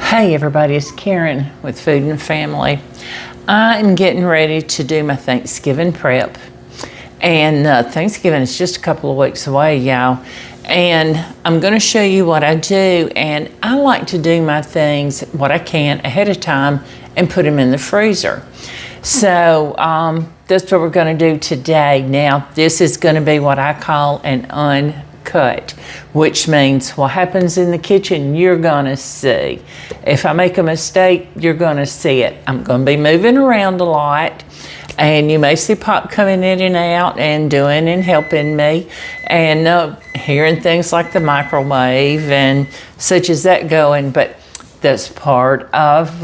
Hey everybody, it's Karen with Food and Family. I am getting ready to do my Thanksgiving prep. And Thanksgiving is just a couple of weeks away, y'all. And I'm going to show you what I do. And I like to do my things, what I can, ahead of time and put them in the freezer. So that's what we're going to do today. Now, this is going to be what I call an uncut, which means what happens in the kitchen, you're going to see. If I make a mistake, you're going to see it. I'm going to be moving around a lot. And you may see Pop coming in and out and doing and helping me. And hearing things like the microwave and such as that going. But that's part of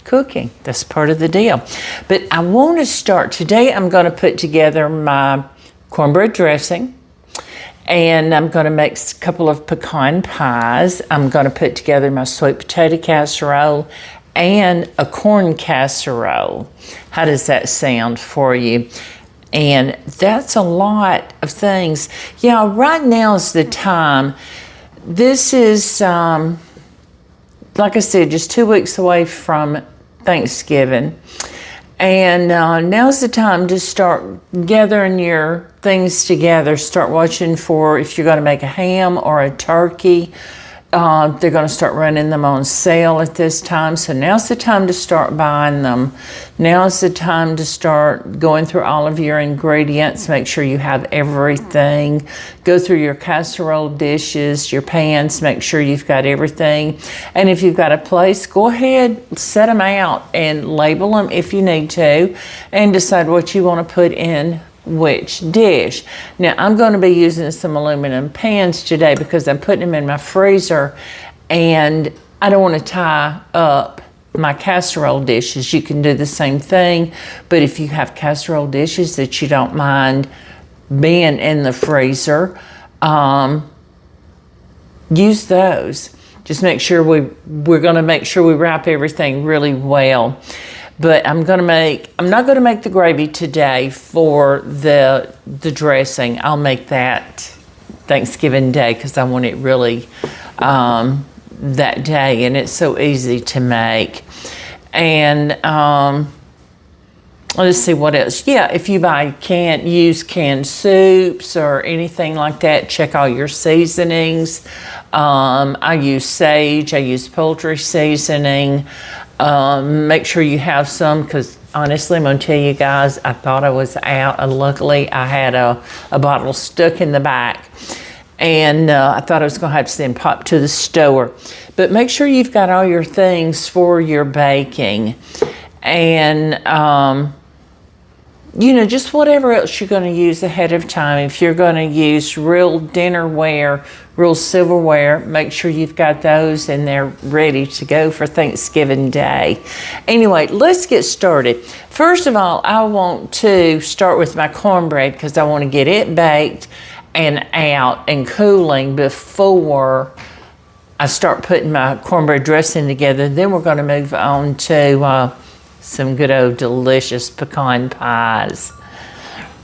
cooking. That's part of the deal. But I want to start. Today I'm going to put together my cornbread dressing. And I'm going to make a couple of pecan pies. I'm going to put together my sweet potato casserole and a corn casserole. How does that sound for you? And that's a lot of things. Yeah, right now is the time. This is, like I said, just 2 weeks away from Thanksgiving. And now's the time to start gathering your things together. Start watching for if you're going to make a ham or a turkey. They're going to start running them on sale at this time. So now's the time to start buying them. Now's the time to start going through all of your ingredients. Make sure you have everything. Go through your casserole dishes, your pans. Make sure you've got everything. And if you've got a place, go ahead, set them out and label them if you need to. And decide what you want to put in which dish. Now I'm going to be using some aluminum pans today because I'm putting them in my freezer and I don't want to tie up my casserole dishes. You can do the same thing, but if you have casserole dishes that you don't mind being in the freezer, use those. Just make sure we're going to make sure we wrap everything really well. But I'm not going to make the gravy today for the dressing. I'll make that Thanksgiving Day because I want it really that day, and it's so easy to make. And let's see what else. Yeah, if you use canned soups or anything like that, check all your seasonings. I use sage. I use poultry seasoning. Make sure you have some because honestly, I'm going to tell you guys, I thought I was out. And luckily, I had a bottle stuck in the back. And I thought I was going to have to send Pop to the store. But make sure you've got all your things for your baking. And, just whatever else you're going to use ahead of time. If you're going to use real dinnerware, real silverware, make sure you've got those and they're ready to go for Thanksgiving Day. Anyway, let's get started. First of all, I want to start with my cornbread because I want to get it baked and out and cooling before I start putting my cornbread dressing together. Then we're going to move on to some good old delicious pecan pies.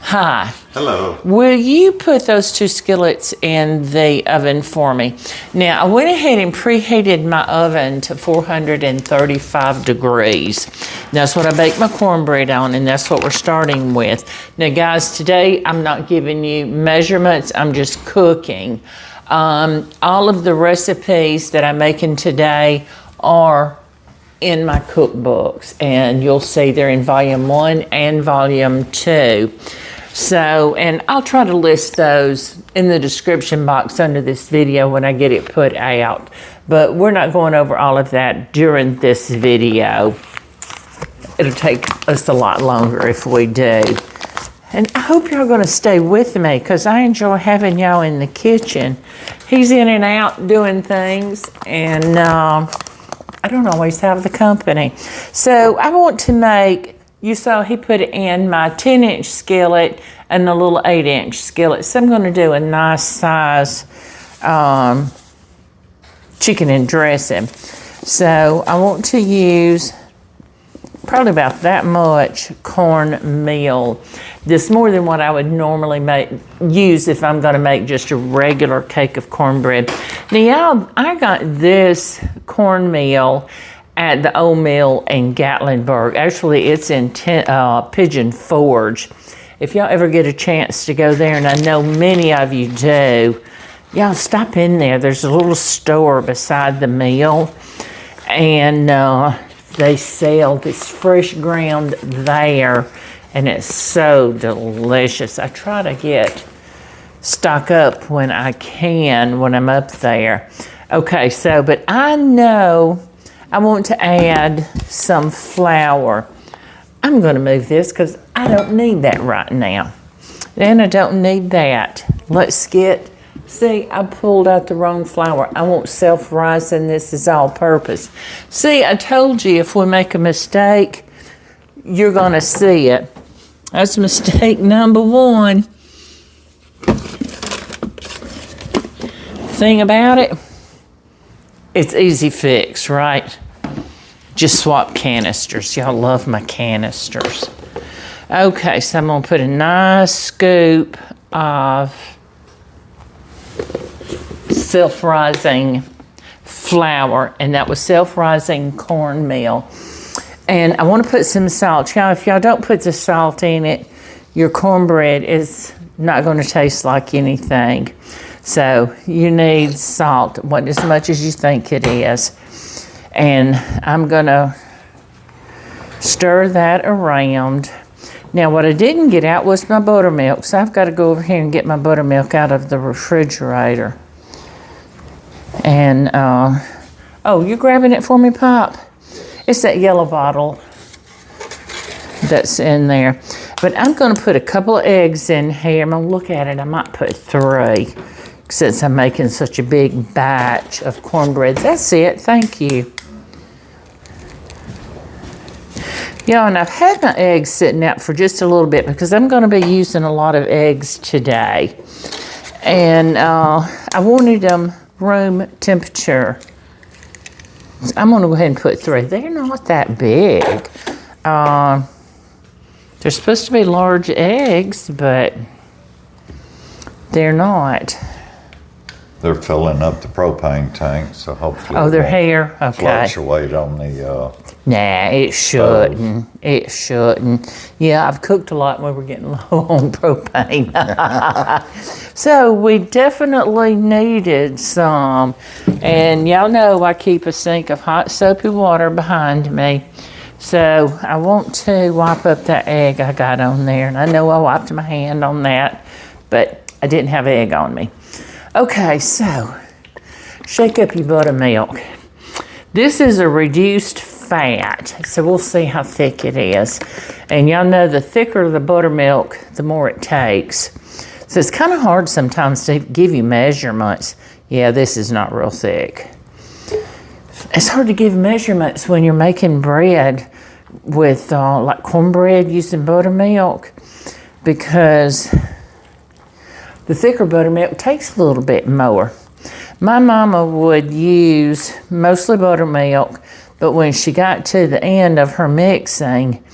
Hi. Hello. Will you put those 2 skillets in the oven for me? Now, I went ahead and preheated my oven to 435 degrees. That's what I bake my cornbread on, and that's what we're starting with. Now, guys, today I'm not giving you measurements. I'm just cooking. All of the recipes that I'm making today are in my cookbooks, and you'll see they're in volume 1 and volume 2. So, and I'll try to list those in the description box under this video when I get it put out. But we're not going over all of that during this video. It'll take us a lot longer if we do. And I hope y'all going to stay with me because I enjoy having y'all in the kitchen. He's in and out doing things, and I don't always have the company. So I want to make, you saw he put it in my 10-inch skillet and the little 8-inch skillet. So I'm going to do a nice size chicken and dressing. So I want to use probably about that much cornmeal. This more than what I would normally use if I'm going to make just a regular cake of cornbread. Now, I got this cornmeal at the old mill in Gatlinburg. Actually, it's in Pigeon Forge. If y'all ever get a chance to go there, and I know many of you do, y'all stop in there. There's a little store beside the mill, and they sell this fresh ground there, and it's so delicious. I try to stock up when I can when I'm up there. Okay, so, but I know I want to add some flour. I'm going to move this because I don't need that right now. And I don't need that. Let's get, see, I pulled out the wrong flour. I want self-rising. This is all purpose. See, I told you if we make a mistake, you're going to see it. That's mistake number one. Thing about it, it's easy fix, right? Just swap canisters. Y'all love my canisters. Okay, so I'm gonna put a nice scoop of self-rising flour, and that was self-rising cornmeal. And I want to put some salt. Y'all, if y'all don't put the salt in it, your cornbread is not going to taste like anything. So you need salt, what as much as you think it is. And I'm going to stir that around. Now, what I didn't get out was my buttermilk, so I've got to go over here and get my buttermilk out of the refrigerator. And, oh, you grabbing it for me, Pop? It's that yellow bottle that's in there. But I'm going to put a couple of eggs in here. I'm going to look at it. I might put 3 since I'm making such a big batch of cornbread. That's it. Thank you. Yeah, and I've had my eggs sitting out for just a little bit because I'm going to be using a lot of eggs today. And I wanted them room temperature. I'm going to go ahead and put 3. They're not that big. They're supposed to be large eggs, but they're not. They're filling up the propane tank, so hopefully they're here? Okay. Fluctuate on the Nah, it shouldn't. It shouldn't. Yeah, I've cooked a lot when we were getting low on propane. So we definitely needed some. And y'all know I keep a sink of hot soapy water behind me. So I want to wipe up that egg I got on there. And I know I wiped my hand on that, but I didn't have egg on me. Okay, so shake up your buttermilk. This is a reduced fat, so we'll see how thick it is. And y'all know the thicker the buttermilk, the more it takes. So it's kind of hard sometimes to give you measurements. Yeah, this is not real thick. It's hard to give measurements when you're making bread with like cornbread using buttermilk, because the thicker buttermilk takes a little bit more. My mama would use mostly buttermilk, but when she got to the end of her mixing,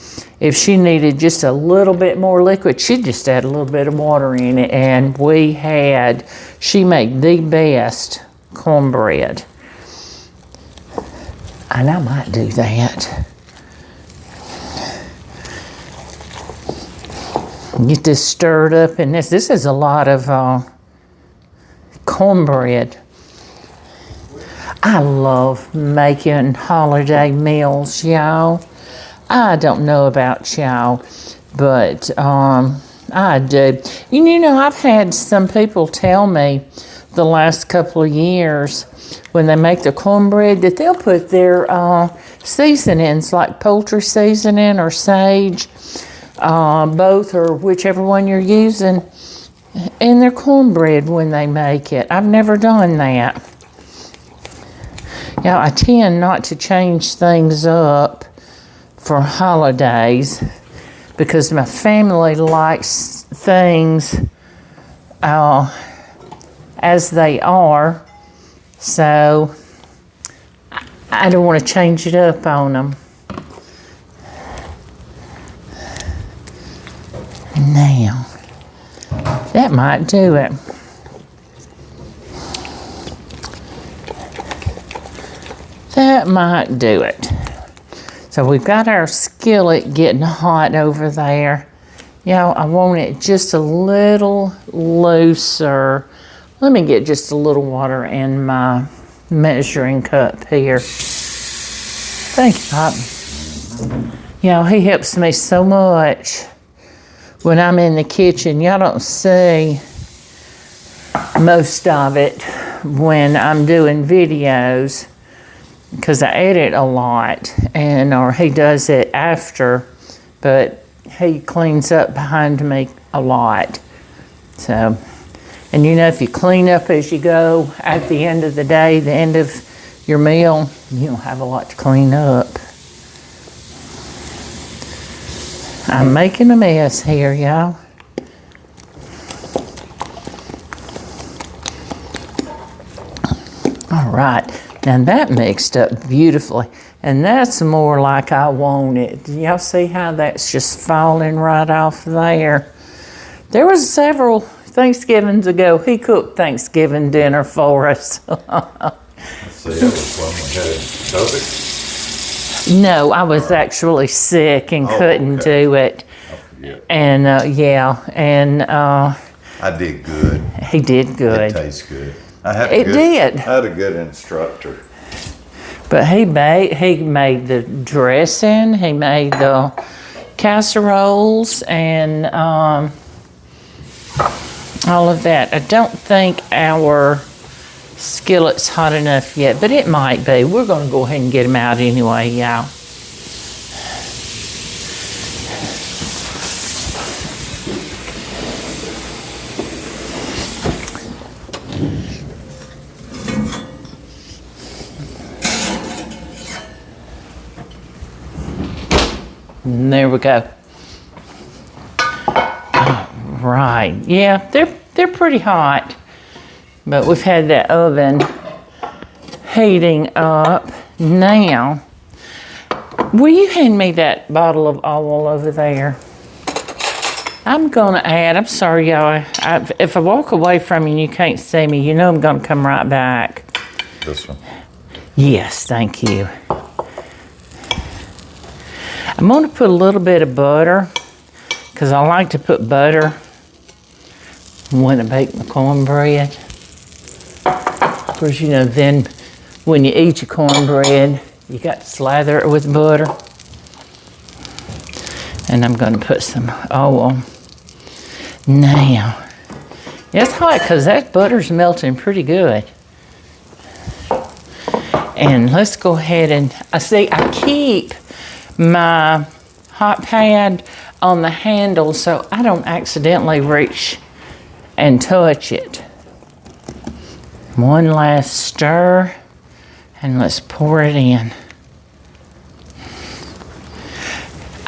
if she needed just a little bit more liquid, she'd just add a little bit of water in it, and she made the best cornbread. And I might do that. Get this stirred up in this. This is a lot of cornbread. I love making holiday meals, y'all. I don't know about y'all, but I do. You know, I've had some people tell me the last couple of years when they make the cornbread that they'll put their seasonings, like poultry seasoning or sage, both or whichever one you're using, in their cornbread when they make it. I've never done that. I tend not to change things up for holidays because my family likes things as they are, so I don't want to change it up on them. Now, that might do it. That might do it. So we've got our skillet getting hot over there. I want it just a little looser. Let me get just a little water in my measuring cup here. Thank you, Pop. He helps me so much when I'm in the kitchen. Y'all don't see most of it when I'm doing videos because I edit a lot, or he does it after, but he cleans up behind me a lot. So, and if you clean up as you go at the end of the day, the end of your meal, you don't have a lot to clean up. I'm making a mess here, y'all. All right, now that mixed up beautifully, and that's more like I want it. Y'all see how that's just falling right off there? There was several Thanksgivings ago, he cooked Thanksgiving dinner for us. Let's see, that was when we had COVID. No, I was actually sick and couldn't do it. And I did good. He did good. It tastes good. Did. I had a good instructor. But he made the dressing, he made the casseroles, and all of that. I don't think our skillet's hot enough yet, but it might be. We're going to go ahead and get them out anyway, y'all. And there we go. Right. Yeah, they're pretty hot. But we've had that oven heating up. Now, will you hand me that bottle of oil over there? I'm going to add, I'm sorry, y'all. If I walk away from you and you can't see me, I'm going to come right back. This one? Yes, thank you. I'm going to put a little bit of butter because I like to put butter when I bake my cornbread. Of course, then when you eat your cornbread, you got to slather it with butter. And I'm going to put some oil. Now, it's hot because that butter's melting pretty good. And let's go ahead and, I keep my hot pad on the handle so I don't accidentally reach and touch it. One last stir, and let's pour it in.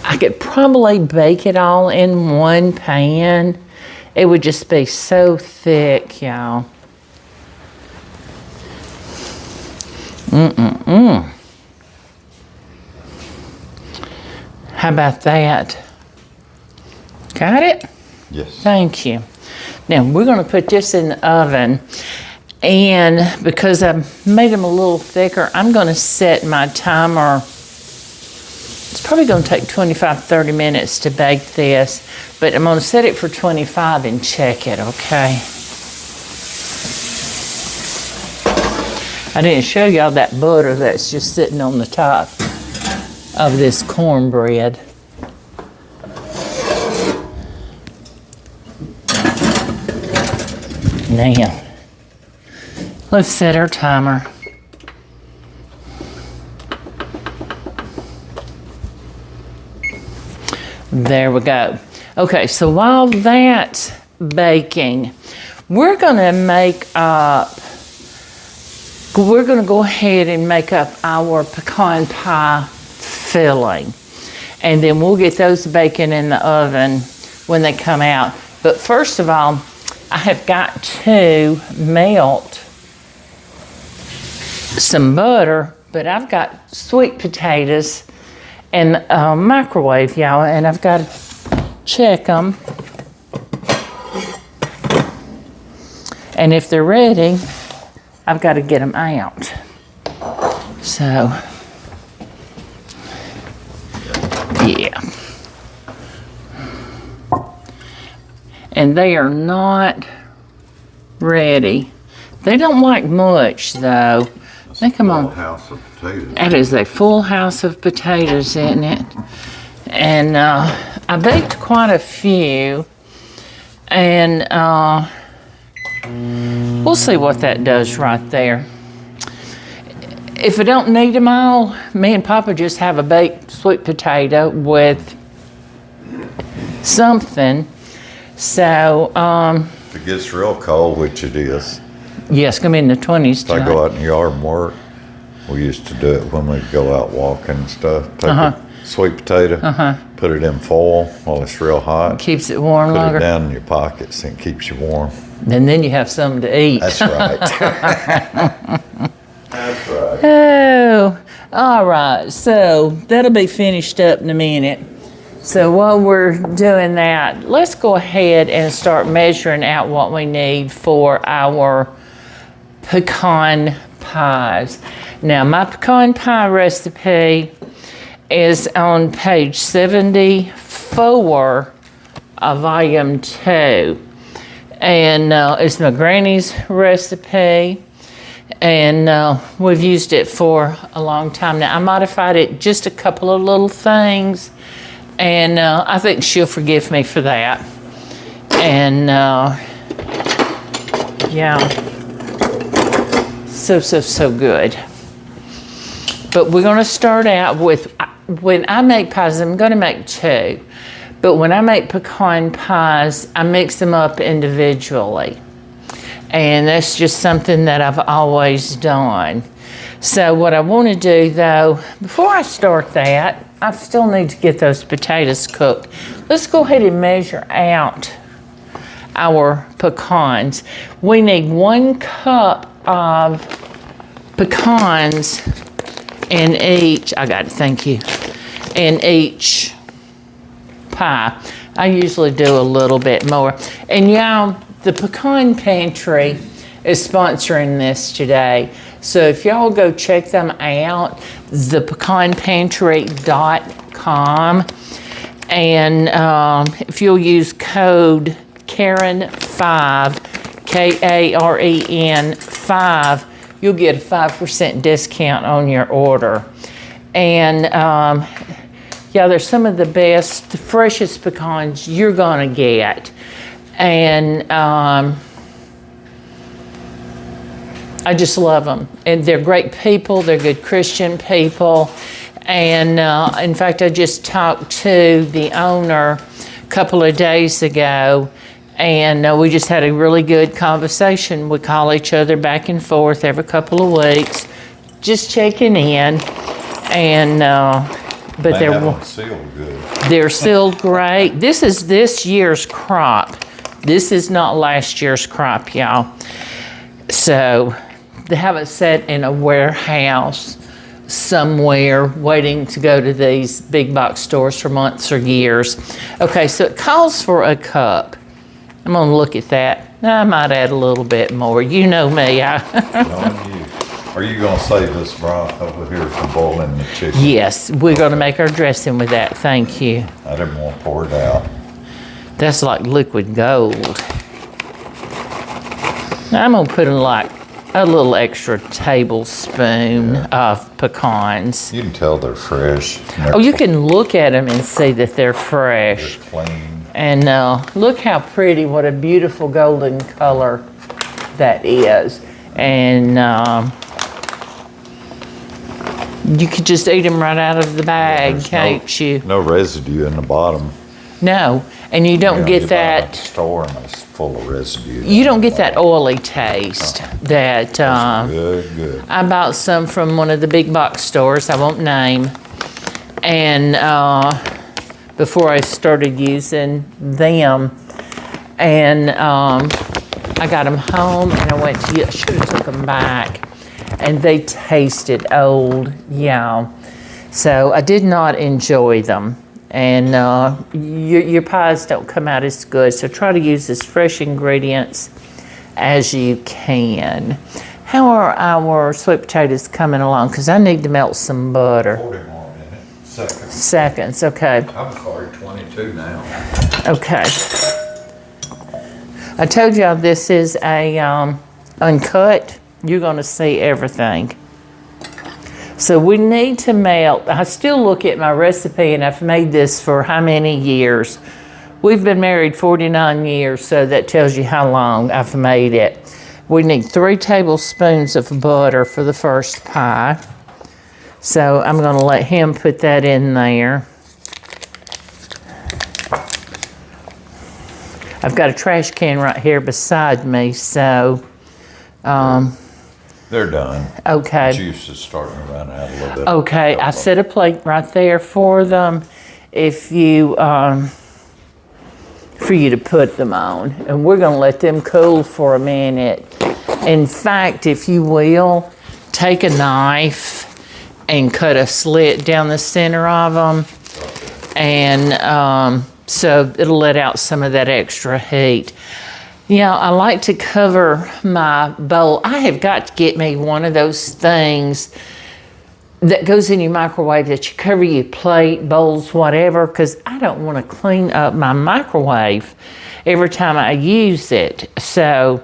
I could probably bake it all in one pan. It would just be so thick, y'all. How about that? Got it? Yes. Thank you. Now we're going to put this in the oven, and because I made them a little thicker, I'm going to set my timer. It's probably going to take 25-30 minutes to bake this, but I'm going to set it for 25 and check it, okay? I didn't show y'all that butter that's just sitting on the top of this cornbread. Now, let's set our timer. There we go. Okay, so while that's baking, we're going to go ahead and make up our pecan pie filling. And then we'll get those baking in the oven when they come out. But first of all, I have got to melt some butter, but I've got sweet potatoes in the microwave, y'all, and I've got to check them. And if they're ready, I've got to get them out. So, yeah. And they are not ready. They don't like much, though. They come on. House of potatoes. That is a full house of potatoes, isn't it? And I baked quite a few. And we'll see what that does right there. If I don't need them all, me and Papa just have a baked sweet potato with something. So, If it gets real cold, which it is, yeah, it's gonna be in the 20s if I tonight. go out in the yard and work, we used to do it when we'd go out walking and stuff. Take a sweet potato, put it in foil while it's real hot. Keeps it warm Put longer. it down in your pockets and it keeps you warm. And then you have something to eat. That's right. That's right. Oh, all right. So that'll be finished up in a minute. So while we're doing that, let's go ahead and start measuring out what we need for our pecan pies. Now, my pecan pie recipe is on page 74 of volume 2. And it's my granny's recipe. And we've used it for a long time now. I modified it just a couple of little things. And I think she'll forgive me for that. And yeah, so good. But we're gonna start out with, when I make pies, I'm gonna make 2. But when I make pecan pies, I mix them up individually. And that's just something that I've always done. So what I want to do, though, before I start that, I still need to get those potatoes cooked. Let's go ahead and measure out our pecans. We need 1 cup of pecans in each, I got it, thank you, in each pie. I usually do a little bit more. And y'all, the Pecan Pantry is sponsoring this today. So if y'all go check them out, thepecanpantry.com, and if you'll use code Karen5, Karen 5, you'll get a 5% discount on your order. And yeah, they're some of the best, the freshest pecans you're gonna get. And I just love them. And they're great people, they're good Christian people. And in fact, I just talked to the owner a couple of days ago, and we just had a really good conversation. We call each other back and forth every couple of weeks, just checking in. And but They have them sealed good. they're sealed great. This is this year's crop. This is not last year's crop, y'all. So they haven't sat in a warehouse somewhere waiting to go to these big box stores for months or years. Okay, so it calls for a cup. I'm gonna look at that. Now, I might add a little bit more. You know me. Are you gonna save this broth over here for boiling the chicken? Yes, we're gonna make our dressing with that. Thank you. I didn't want to pour it out. That's like liquid gold. Now I'm gonna put in like a little extra tablespoon of pecans. You can tell they're fresh. Oh, you can look at them and see that they're fresh. They're clean. And look how pretty, what a beautiful golden color that is. And you could just eat them right out of the bag, can't you? No residue in the bottom. No, and you don't get You buy it at the that, store and it's full of residue. you don't get that oily taste that Good. I bought some from one of the big box stores, I won't name, and before I started using them, and I got them home and I went to, I should have took them back, and they tasted old, yeah. So I did not enjoy them. And your pies don't come out as good, so try to use as fresh ingredients as you can. How are our sweet potatoes coming along? Because I need to melt some butter. 40 more minutes. Seconds, okay. I'm sorry, 22 now. Okay. I told y'all this is a uncut. You're going to see everything. So we need to melt. I still look at my recipe, and I've made this for how many years? We've been married 49 years, so that tells you how long I've made it. We need 3 tablespoons of butter for the first pie. So I'm going to let him put that in there. I've got a trash can right here beside me, so they're done. Okay. Juice is starting to run out a little bit. Okay, I set a plate right there for them. If you for you to put them on, and we're going to let them cool for a minute. In fact, if you will, take a knife and cut a slit down the center of them, and so it'll let out some of that extra heat. Yeah, I like to cover my bowl. I have got to get me one of those things that goes in your microwave that you cover your plate, bowls, whatever, because I don't want to clean up my microwave every time I use it. So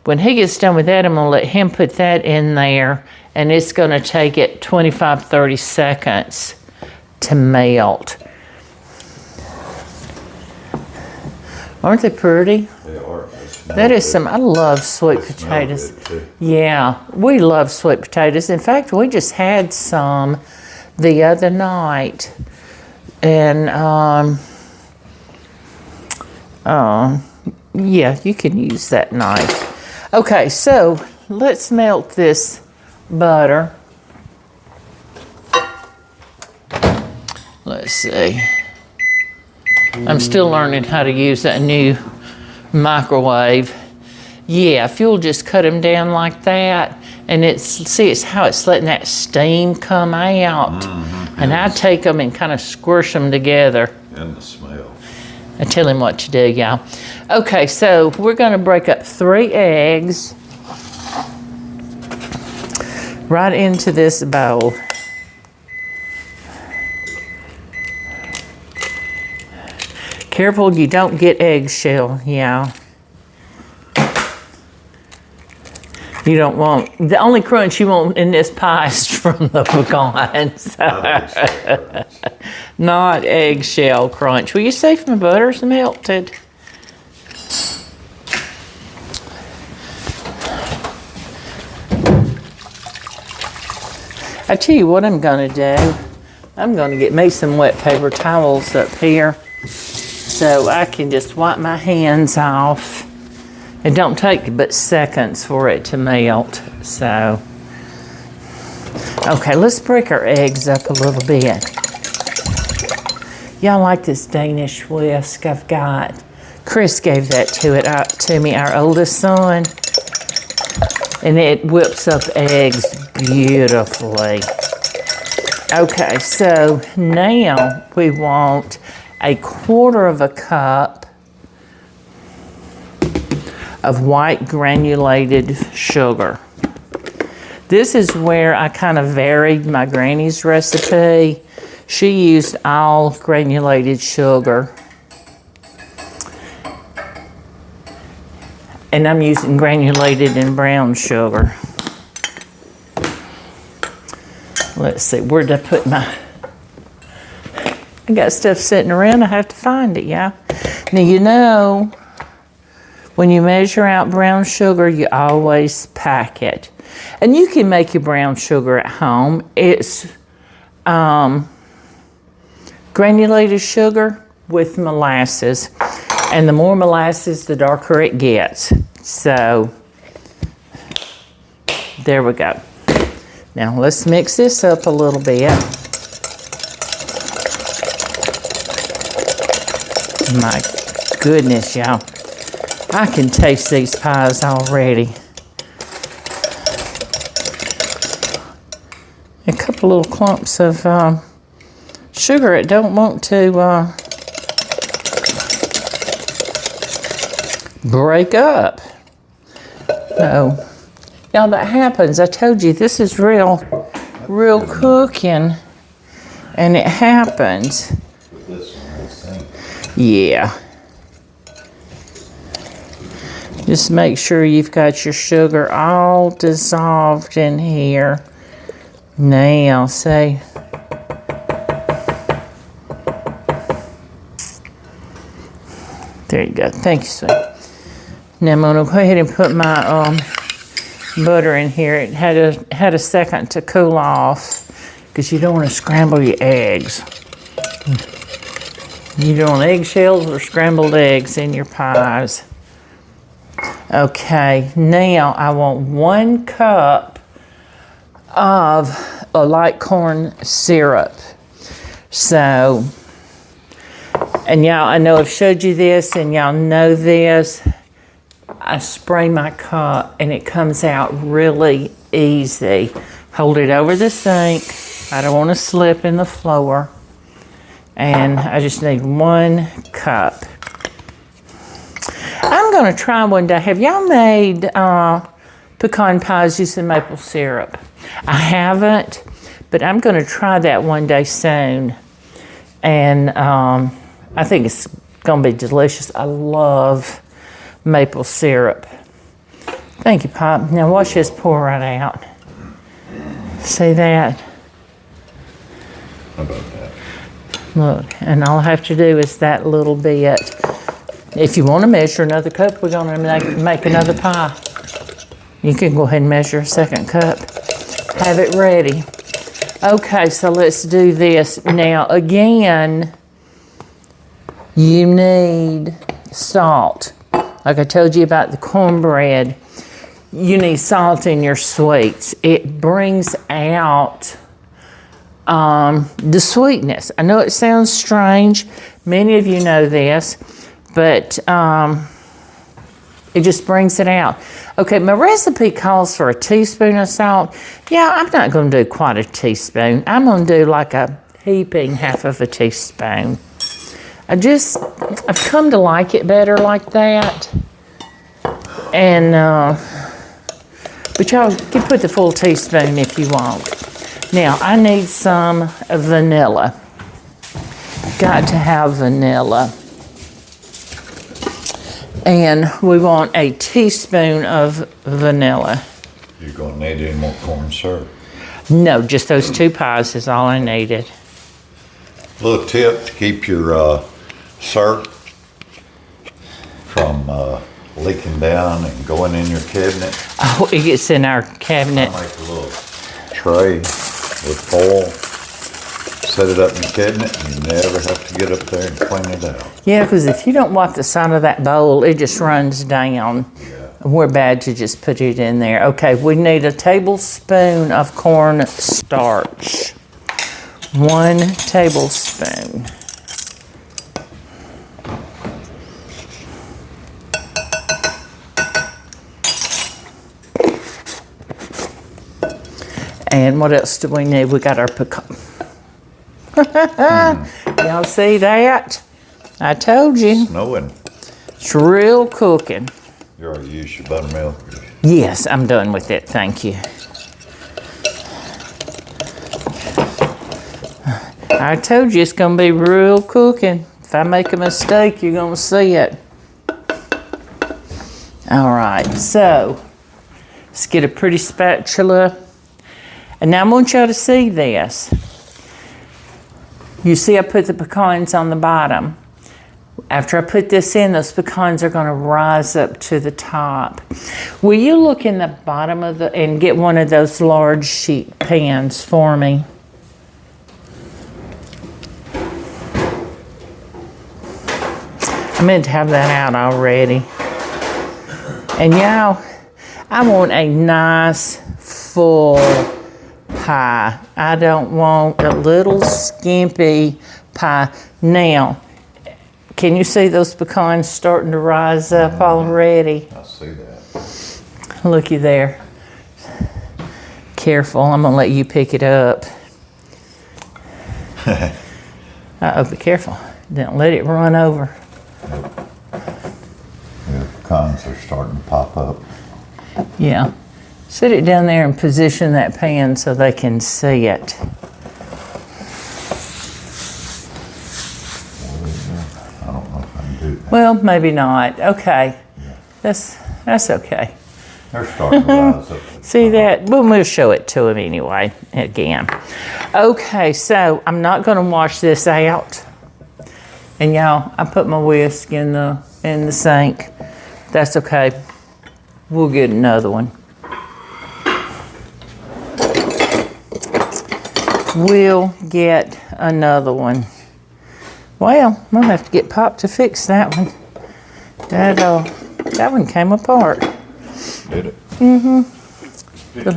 when he gets done with that, I'm going to let him put that in there, and it's going to take it 25, 30 seconds to melt. Aren't they pretty? They are. That is some, I love sweet potatoes. Yeah, we love sweet potatoes. In fact, we just had some the other night. And, yeah, you can use that knife. Okay, so let's melt this butter. Let's see. I'm still learning how to use that new microwave. Yeah, if you'll just cut them down like that, and it's how it's letting that steam come out. Mm-hmm. And I take them and kind of squish them together. And the smell. I tell him what to do, y'all. Okay, so we're gonna break up 3 eggs right into this bowl. Careful you don't get eggshell, yeah. You don't want, the only crunch you want in this pie is from the pecans. Not eggshell crunch. Will you see if my butter's melted? I tell you what I'm gonna do. I'm gonna get me some wet paper towels up here, so I can just wipe my hands off. It don't take but seconds for it to melt, so. Okay, let's break our eggs up a little bit. Y'all like this Danish whisk I've got? Chris gave that to me, our oldest son. And it whips up eggs beautifully. Okay, so now we want 1/4 cup of white granulated sugar. This is where I kind of varied my granny's recipe. She used all granulated sugar. And I'm using granulated and brown sugar. Let's see, where'd I put my... I got stuff sitting around, I have to find it, yeah. Now you know, when you measure out brown sugar, you always pack it. And you can make your brown sugar at home. It's granulated sugar with molasses. And the more molasses, the darker it gets. So, there we go. Now let's mix this up a little bit. My goodness, y'all. I can taste these pies already. A couple little clumps of sugar. It don't want to break up. So Y'all, that happens. I told you, this is real cooking. And it happens. This one, I think. Yeah. Just make sure you've got your sugar all dissolved in here. Now, see. There you go. Thank you, sweet. Now I'm gonna go ahead and put my butter in here. It had a second to cool off because you don't want to scramble your eggs. You don't want eggshells or scrambled eggs in your pies. Okay, now I want 1 cup of a light corn syrup. So, and y'all, I know I've showed you this and y'all know this. I spray my cup and it comes out really easy. Hold it over the sink. I don't want to slip in the floor. And I just need 1 cup. I'm going to try one day. Have y'all made pecan pies using maple syrup? I haven't, but I'm going to try that one day soon. And I think it's going to be delicious. I love maple syrup. Thank you, Pop. Now watch this pour right out. See that? How about that? Look, and all I have to do is that little bit. If you want to measure another cup, we're going to make another pie. You can go ahead and measure a second cup. Have it ready. Okay, so let's do this. Now, again, you need salt. Like I told you about the cornbread, you need salt in your sweets. It brings out the sweetness. I know it sounds strange. Many of you know this, but it just brings it out. Okay, my recipe calls for a teaspoon of salt. Yeah, I'm not going to do quite a teaspoon. I'm going to do like a heaping half of a teaspoon. I've come to like it better like that. And, but y'all can put the full teaspoon if you want. Now, I need some vanilla. Got to have vanilla. And we want a teaspoon of vanilla. You're going to need any more corn syrup? No, just those 2 pies is all I needed. Little tip to keep your syrup from leaking down and going in your cabinet. Oh, it gets in our cabinet. I make a little tray with foil, set it up in the cabinet, and you never have to get up there and clean it out. Yeah, because if you don't wipe the side of that bowl, it just runs down. Yeah. We're bad to just put it in there. Okay, we need a tablespoon of corn starch. 1 tablespoon. And what else do we need? We got our pecan. Y'all see that? I told you. Snowing. It's real cooking. You already used your buttermilk. Yes, I'm done with it. Thank you. I told you it's going to be real cooking. If I make a mistake, you're going to see it. All right, so let's get a pretty spatula. And now I want y'all to see this. You see I put the pecans on the bottom. After I put this in, those pecans are going to rise up to the top. Will you look in the bottom of and get one of those large sheet pans for me? I meant to have that out already. And y'all, I want a nice full pie. I don't want a little skimpy pie. Now, can you see those pecans starting to rise up already? I see that. Looky there. Careful, I'm gonna let you pick it up. Uh-oh, be careful. Don't let it run over. The pecans are starting to pop up. Yeah. Sit it down there and position that pan so they can see it. I don't know if I can do that. Well, maybe not. Okay. That's okay. They're starting to rise up. See that? Well, we'll show it to him anyway, again. Okay, so I'm not going to wash this out. And y'all, I put my whisk in the sink. That's okay. We'll get another one. We'll get another one. Well, I'm gonna have to get Pop to fix that one. That one came apart. Did it?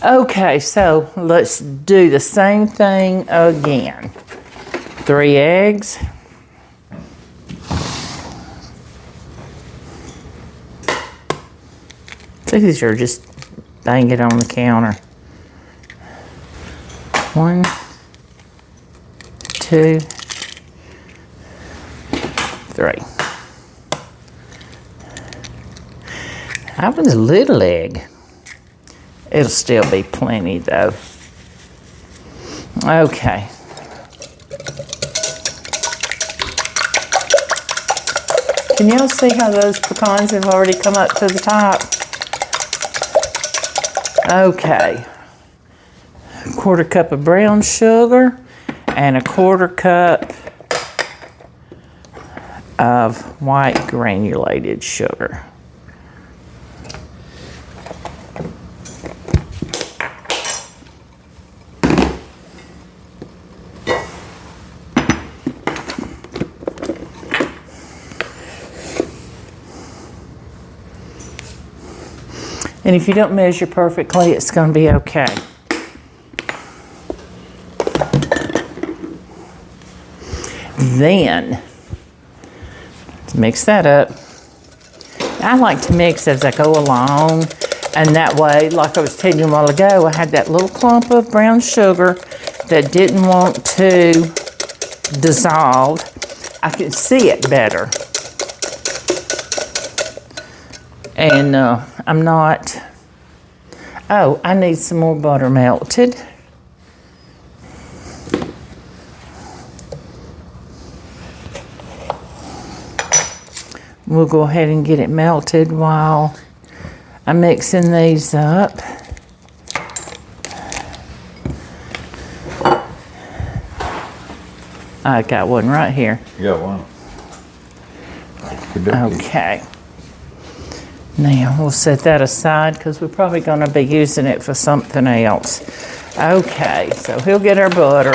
Okay, so let's do the same thing again. 3 eggs. So these are just banging on the counter. 1, 2, 3. That was a little egg. It'll still be plenty though. Okay. Can y'all see how those pecans have already come up to the top? Okay. 1/4 cup of brown sugar and 1/4 cup of white granulated sugar. And if you don't measure perfectly, it's going to be okay. Then, to mix that up, I like to mix as I go along, and that way, like I was telling you a while ago, I had that little clump of brown sugar that didn't want to dissolve. I could see it better. And I'm not, oh, I need some more butter melted. We'll go ahead and get it melted while I'm mixing these up. I got one right here. You got one. Okay. Now we'll set that aside because we're probably going to be using it for something else. Okay, so he'll get our butter,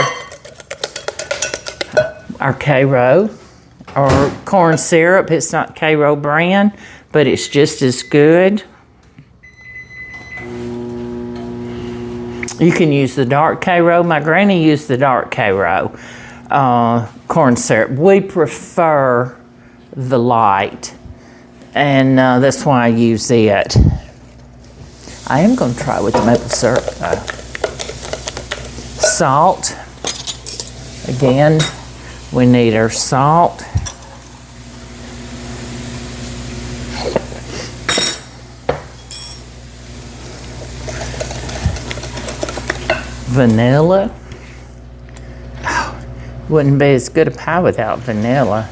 our Karo, or corn syrup. It's not Karo brand, but it's just as good. You can use the dark Karo. My granny used the dark Karo corn syrup. We prefer the light, and that's why I use it. I am going to try with the maple syrup though. Salt. Again, we need our salt. Vanilla. Oh, wouldn't be as good a pie without vanilla.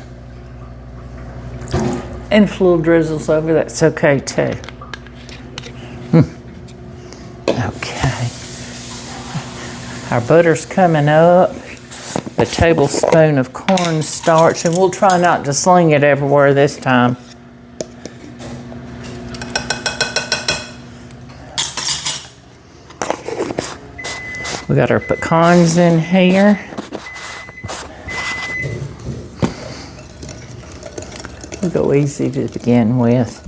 And if a little drizzles over, that's okay too. Okay. Our butter's coming up. A tablespoon of cornstarch, and we'll try not to sling it everywhere this time. We got our pecans in here. We'll go easy to begin with.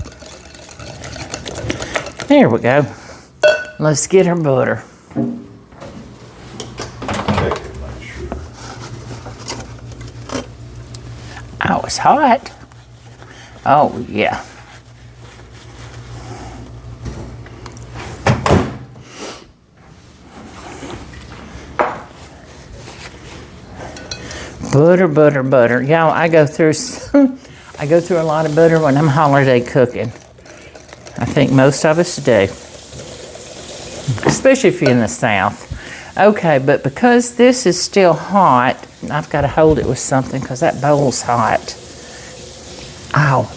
There we go. Let's get our butter. Oh, it's hot. Oh, yeah. Butter, butter, butter. Y'all, I go through a lot of butter when I'm holiday cooking. I think most of us do. especially if you're in the South. Okay, but because this is still hot, I've got to hold it with something because that bowl's hot. Ow.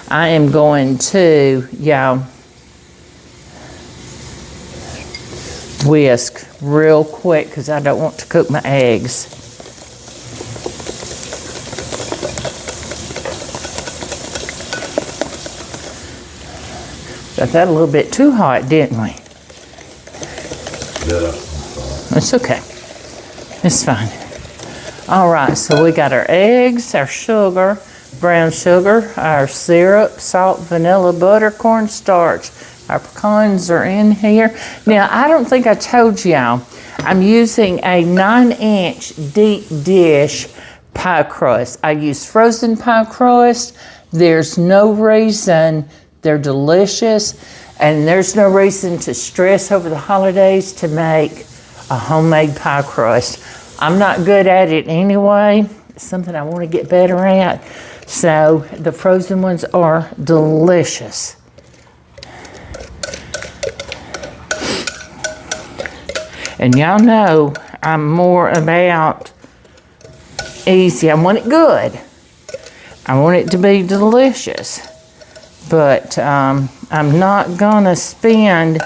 I am going to, y'all, whisk real quick because I don't want to cook my eggs. Got that a little bit too hot, didn't we? Yeah. It's okay. It's fine. All right, so we got our eggs, our sugar, brown sugar, our syrup, salt, vanilla, butter, cornstarch. Our pecans are in here. Now, I don't think I told y'all, I'm using a 9-inch deep dish pie crust. I use frozen pie crust. There's no reason, they're delicious, and there's no reason to stress over the holidays to make a homemade pie crust. I'm not good at it anyway. It's something I want to get better at. So the frozen ones are delicious. And y'all know I'm more about easy. I want it good. I want it to be delicious. But I'm not gonna spend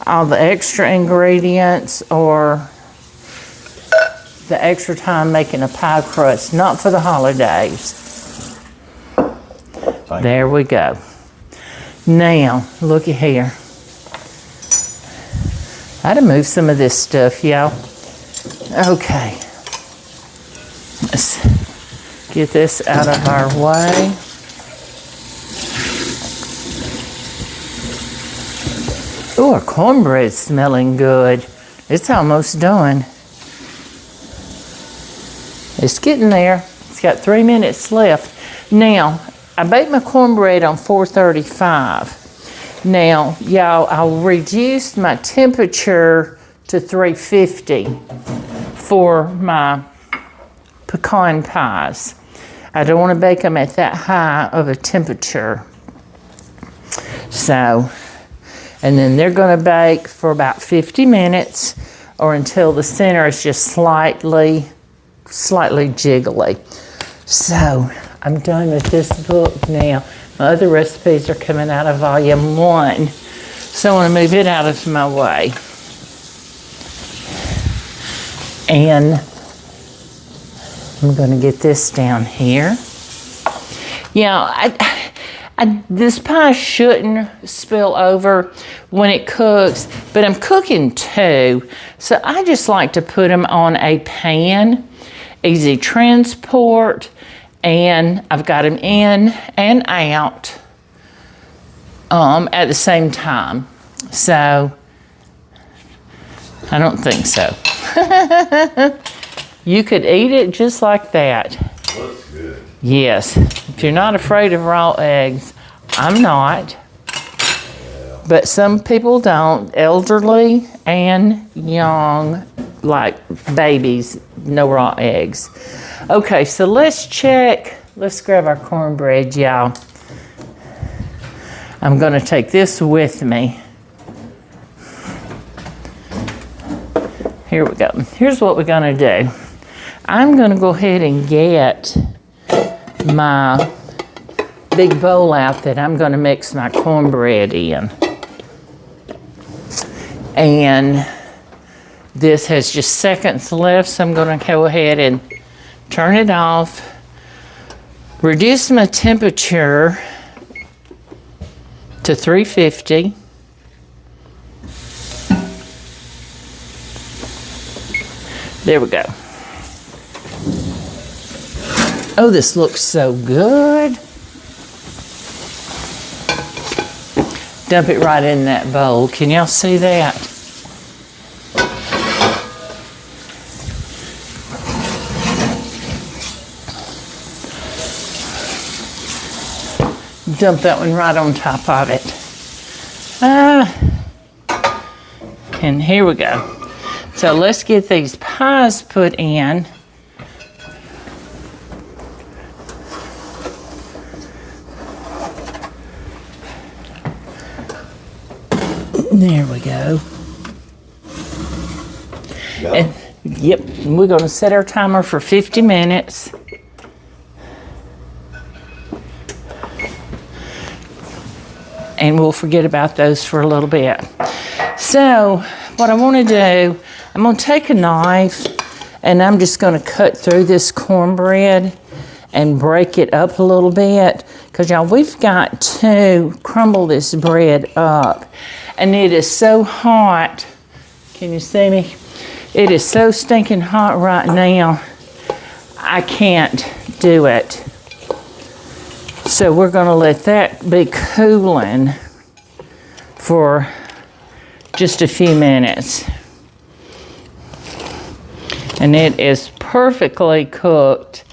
all the extra ingredients or the extra time making a pie crust, not for the holidays. There we go. Now, looky here. I had to move some of this stuff, y'all. Okay. Let's get this out of our way. Oh, our cornbread's smelling good. It's almost done. It's getting there. It's got 3 minutes left. Now, I baked my cornbread on 435. Now, y'all, I'll reduce my temperature to 350 for my pecan pies. I don't want to bake them at that high of a temperature. So, and then they're going to bake for about 50 minutes or until the center is just slightly jiggly. So, I'm done with this book now. My other recipes are coming out of volume 1. So I want to move it out of my way. And I'm going to get this down here. Yeah, this pie shouldn't spill over when it cooks, but I'm cooking 2. So I just like to put them on a pan, easy transport, and I've got them in and out at the same time. So, I don't think so. You could eat it just like that. Looks good. Yes. If you're not afraid of raw eggs, I'm not. Yeah. But some people don't. Elderly and young, like babies, no raw eggs. Okay, so let's check. Let's grab our cornbread, y'all. I'm going to take this with me. Here we go. Here's what we're going to do. I'm going to go ahead and get my big bowl out that I'm going to mix my cornbread in. And this has just seconds left, so I'm going to go ahead and turn it off, reduce my temperature to 350. There we go. Oh, this looks so good. Dump it right in that bowl. Can y'all see that? Dump that one right on top of it. And here we go. So let's get these pies put in. There we go. Yeah. Yep, and we're gonna set our timer for 50 minutes. And we'll forget about those for a little bit. So, what I wanna do, I'm gonna take a knife and I'm just gonna cut through this cornbread and break it up a little bit. Cause y'all, we've got to crumble this bread up. And it is so hot. Can you see me? It is so stinking hot right now. I can't do it. So we're gonna let that be cooling for just a few minutes. And it is perfectly cooked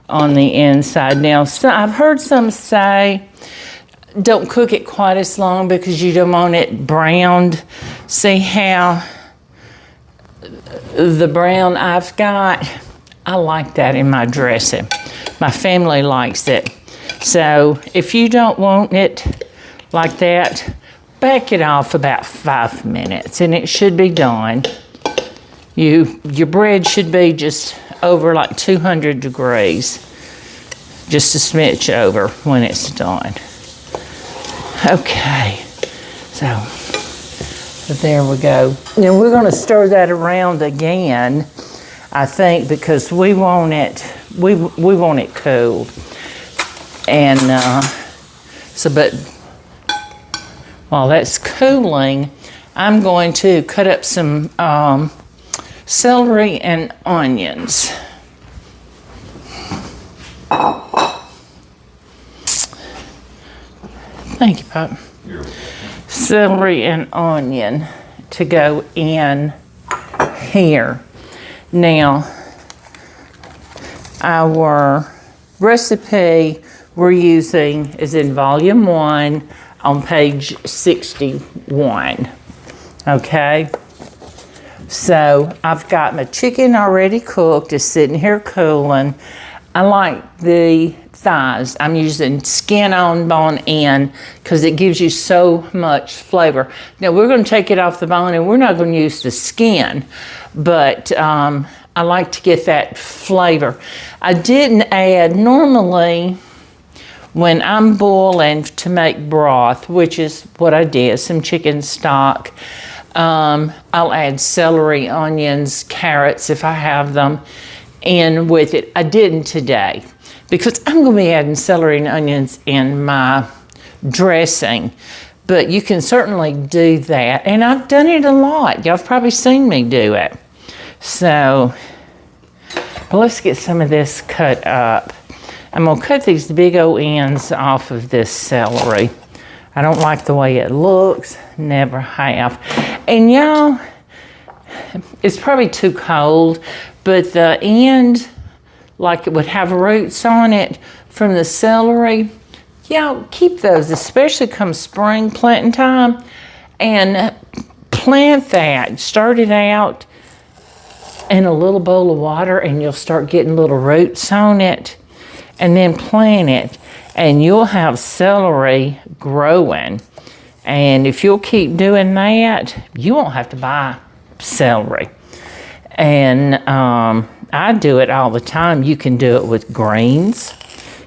on the inside. Now, so I've heard some say, don't cook it quite as long because you don't want it browned. See how the brown I've got? I like that in my dressing. My family likes it. So if you don't want it like that, back it off about 5 minutes and it should be done. Your bread should be just over like 200 degrees. Just a smidge over when it's done. Okay, so there we go. Now we're gonna stir that around again, I think, because we want it cool. And but while that's cooling, I'm going to cut up some celery and onions. Thank you, Pop. Celery and onion to go in here. Now, our recipe we're using is in volume 1 on page 61. Okay? So I've got my chicken already cooked. It's sitting here cooling. I like the thighs. I'm using skin on, bone in, because it gives you so much flavor. Now we're going to take it off the bone and we're not going to use the skin, but I like to get that flavor. I didn't add, normally when I'm boiling to make broth, which is what I did, some chicken stock, I'll add celery, onions, carrots if I have them in with it. I didn't today because I'm going to be adding celery and onions in my dressing, but you can certainly do that. And I've done it a lot. Y'all have probably seen me do it. So let's get some of this cut up. I'm going to cut these big old ends off of this celery. I don't like the way it looks, never have. And y'all, it's probably too cold, but the end, like it would have roots on it from the celery, y'all keep those, especially come spring planting time, and plant that. Start it out in a little bowl of water and you'll start getting little roots on it, and then plant it. And you'll have celery growing. And if you'll keep doing that, you won't have to buy celery. And I do it all the time. You can do it with greens.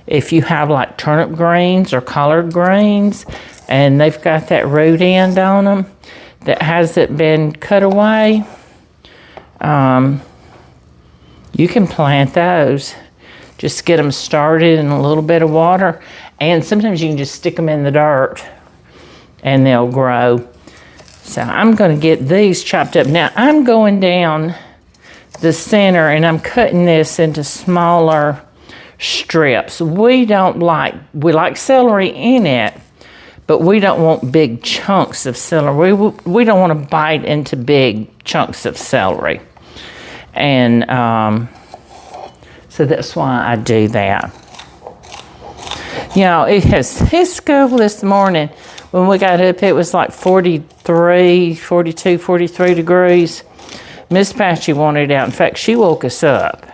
If you have like turnip greens or collard greens, and they've got that root end on them that hasn't been cut away, you can plant those. Just get them started in a little bit of water, and sometimes you can just stick them in the dirt and they'll grow. So I'm going to get these chopped up. Now I'm going down the center and I'm cutting this into smaller strips. We like celery in it, but we don't want big chunks of celery. We don't want to bite into big chunks of celery. And so that's why I do that. You know, it's cool this morning. When we got up, it was like 43, 42, 43 degrees. Miss Patchy wanted out. In fact, she woke us up.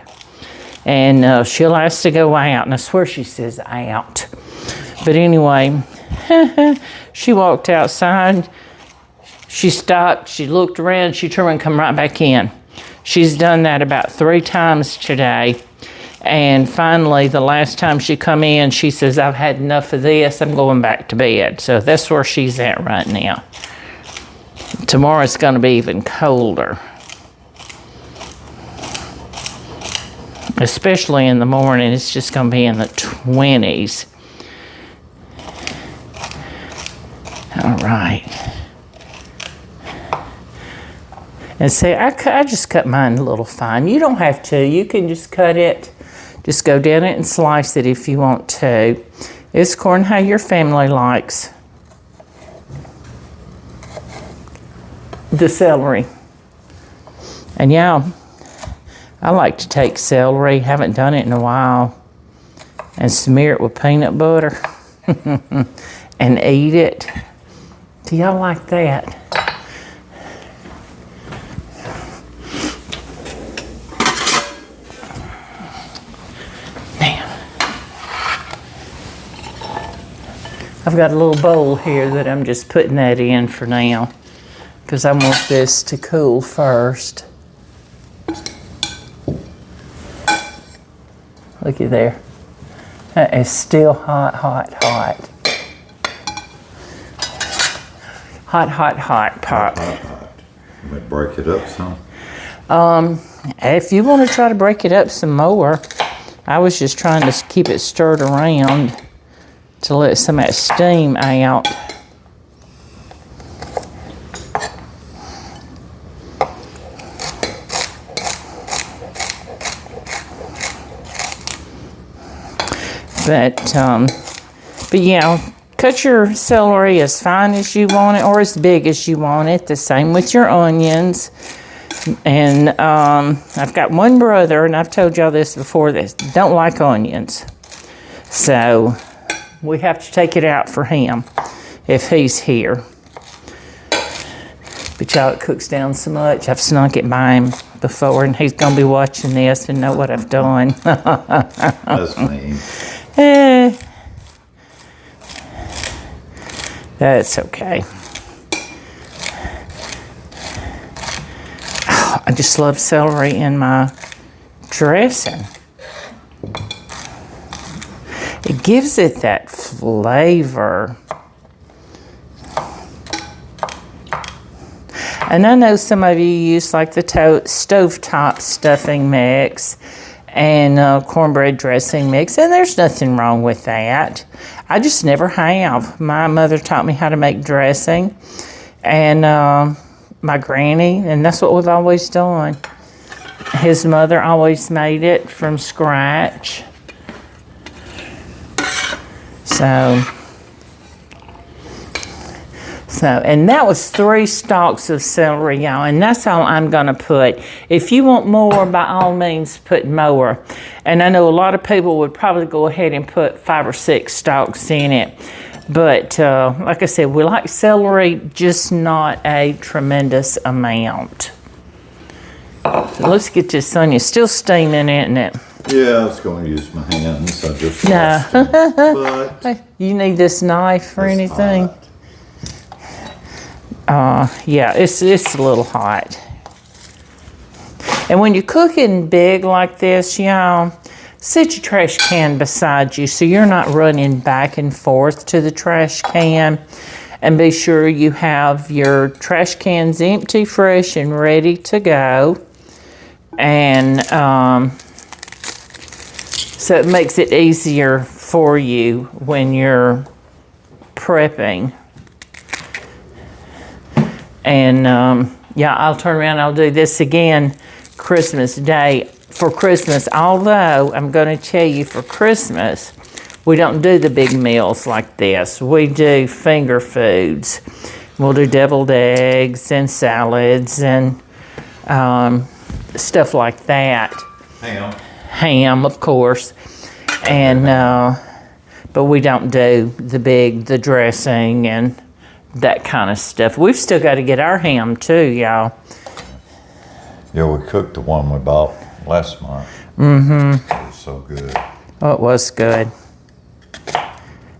And she'll ask to go out. And I swear she says out. But anyway, she walked outside. She stopped. She looked around. She turned and come right back in. She's done that about 3 times today. And finally, the last time she come in, she says, I've had enough of this. I'm going back to bed. So that's where she's at right now. Tomorrow it's going to be even colder. Especially in the morning, it's just going to be in the 20s. All right. And see, I just cut mine a little fine. You don't have to. You can just cut it. Just go down it and slice it if you want to. It's according how your family likes the celery. And yeah, I like to take celery, haven't done it in a while, and smear it with peanut butter and eat it. Do y'all like that? I've got a little bowl here that I'm just putting that in for now because I want this to cool first. Looky there. That is still hot, hot, hot. Hot, hot, hot, Pop. Hot, hot. You might break it up some. If you want to try to break it up some more, I was just trying to keep it stirred around to let some of that steam out. But yeah, cut your celery as fine as you want it or as big as you want it. The same with your onions. And I've got one brother, and I've told y'all this before, that don't like onions. So we have to take it out for him if he's here. But y'all, it cooks down so much. I've snuck it by him before, and he's going to be watching this and know what I've done. That's mean. That's okay. Oh, I just love celery in my dressing. It gives it that flavor. And I know some of you use like the stovetop stuffing mix and cornbread dressing mix, and there's nothing wrong with that. I just never have. My mother taught me how to make dressing, and my granny, and that's what we've always done. His mother always made it from scratch. So, and that was 3 stalks of celery, y'all, and that's all I'm gonna put. If you want more, by all means, put more. And I know a lot of people would probably go ahead and put 5 or 6 stalks in it. But like I said, we like celery, just not a tremendous amount. So let's get this onion. Still steaming, isn't it? Yeah, I was going to use my hands. I just No. but You need this knife or anything? Yeah, it's a little hot. And when you're cooking big like this, y'all, set your trash can beside you so you're not running back and forth to the trash can. And be sure you have your trash cans empty, fresh, and ready to go. And so it makes it easier for you when you're prepping. And yeah, I'll turn around, I'll do this again Christmas Day for Christmas. Although I'm going to tell you, for Christmas, we don't do the big meals like this. We do finger foods. We'll do deviled eggs and salads and stuff like that. Ham, of course. And but we don't do the dressing and that kind of stuff. We've still got to get our ham too, y'all. yeah, we cooked the one we bought last month. Mm-hmm. It was so good. Oh, it was good.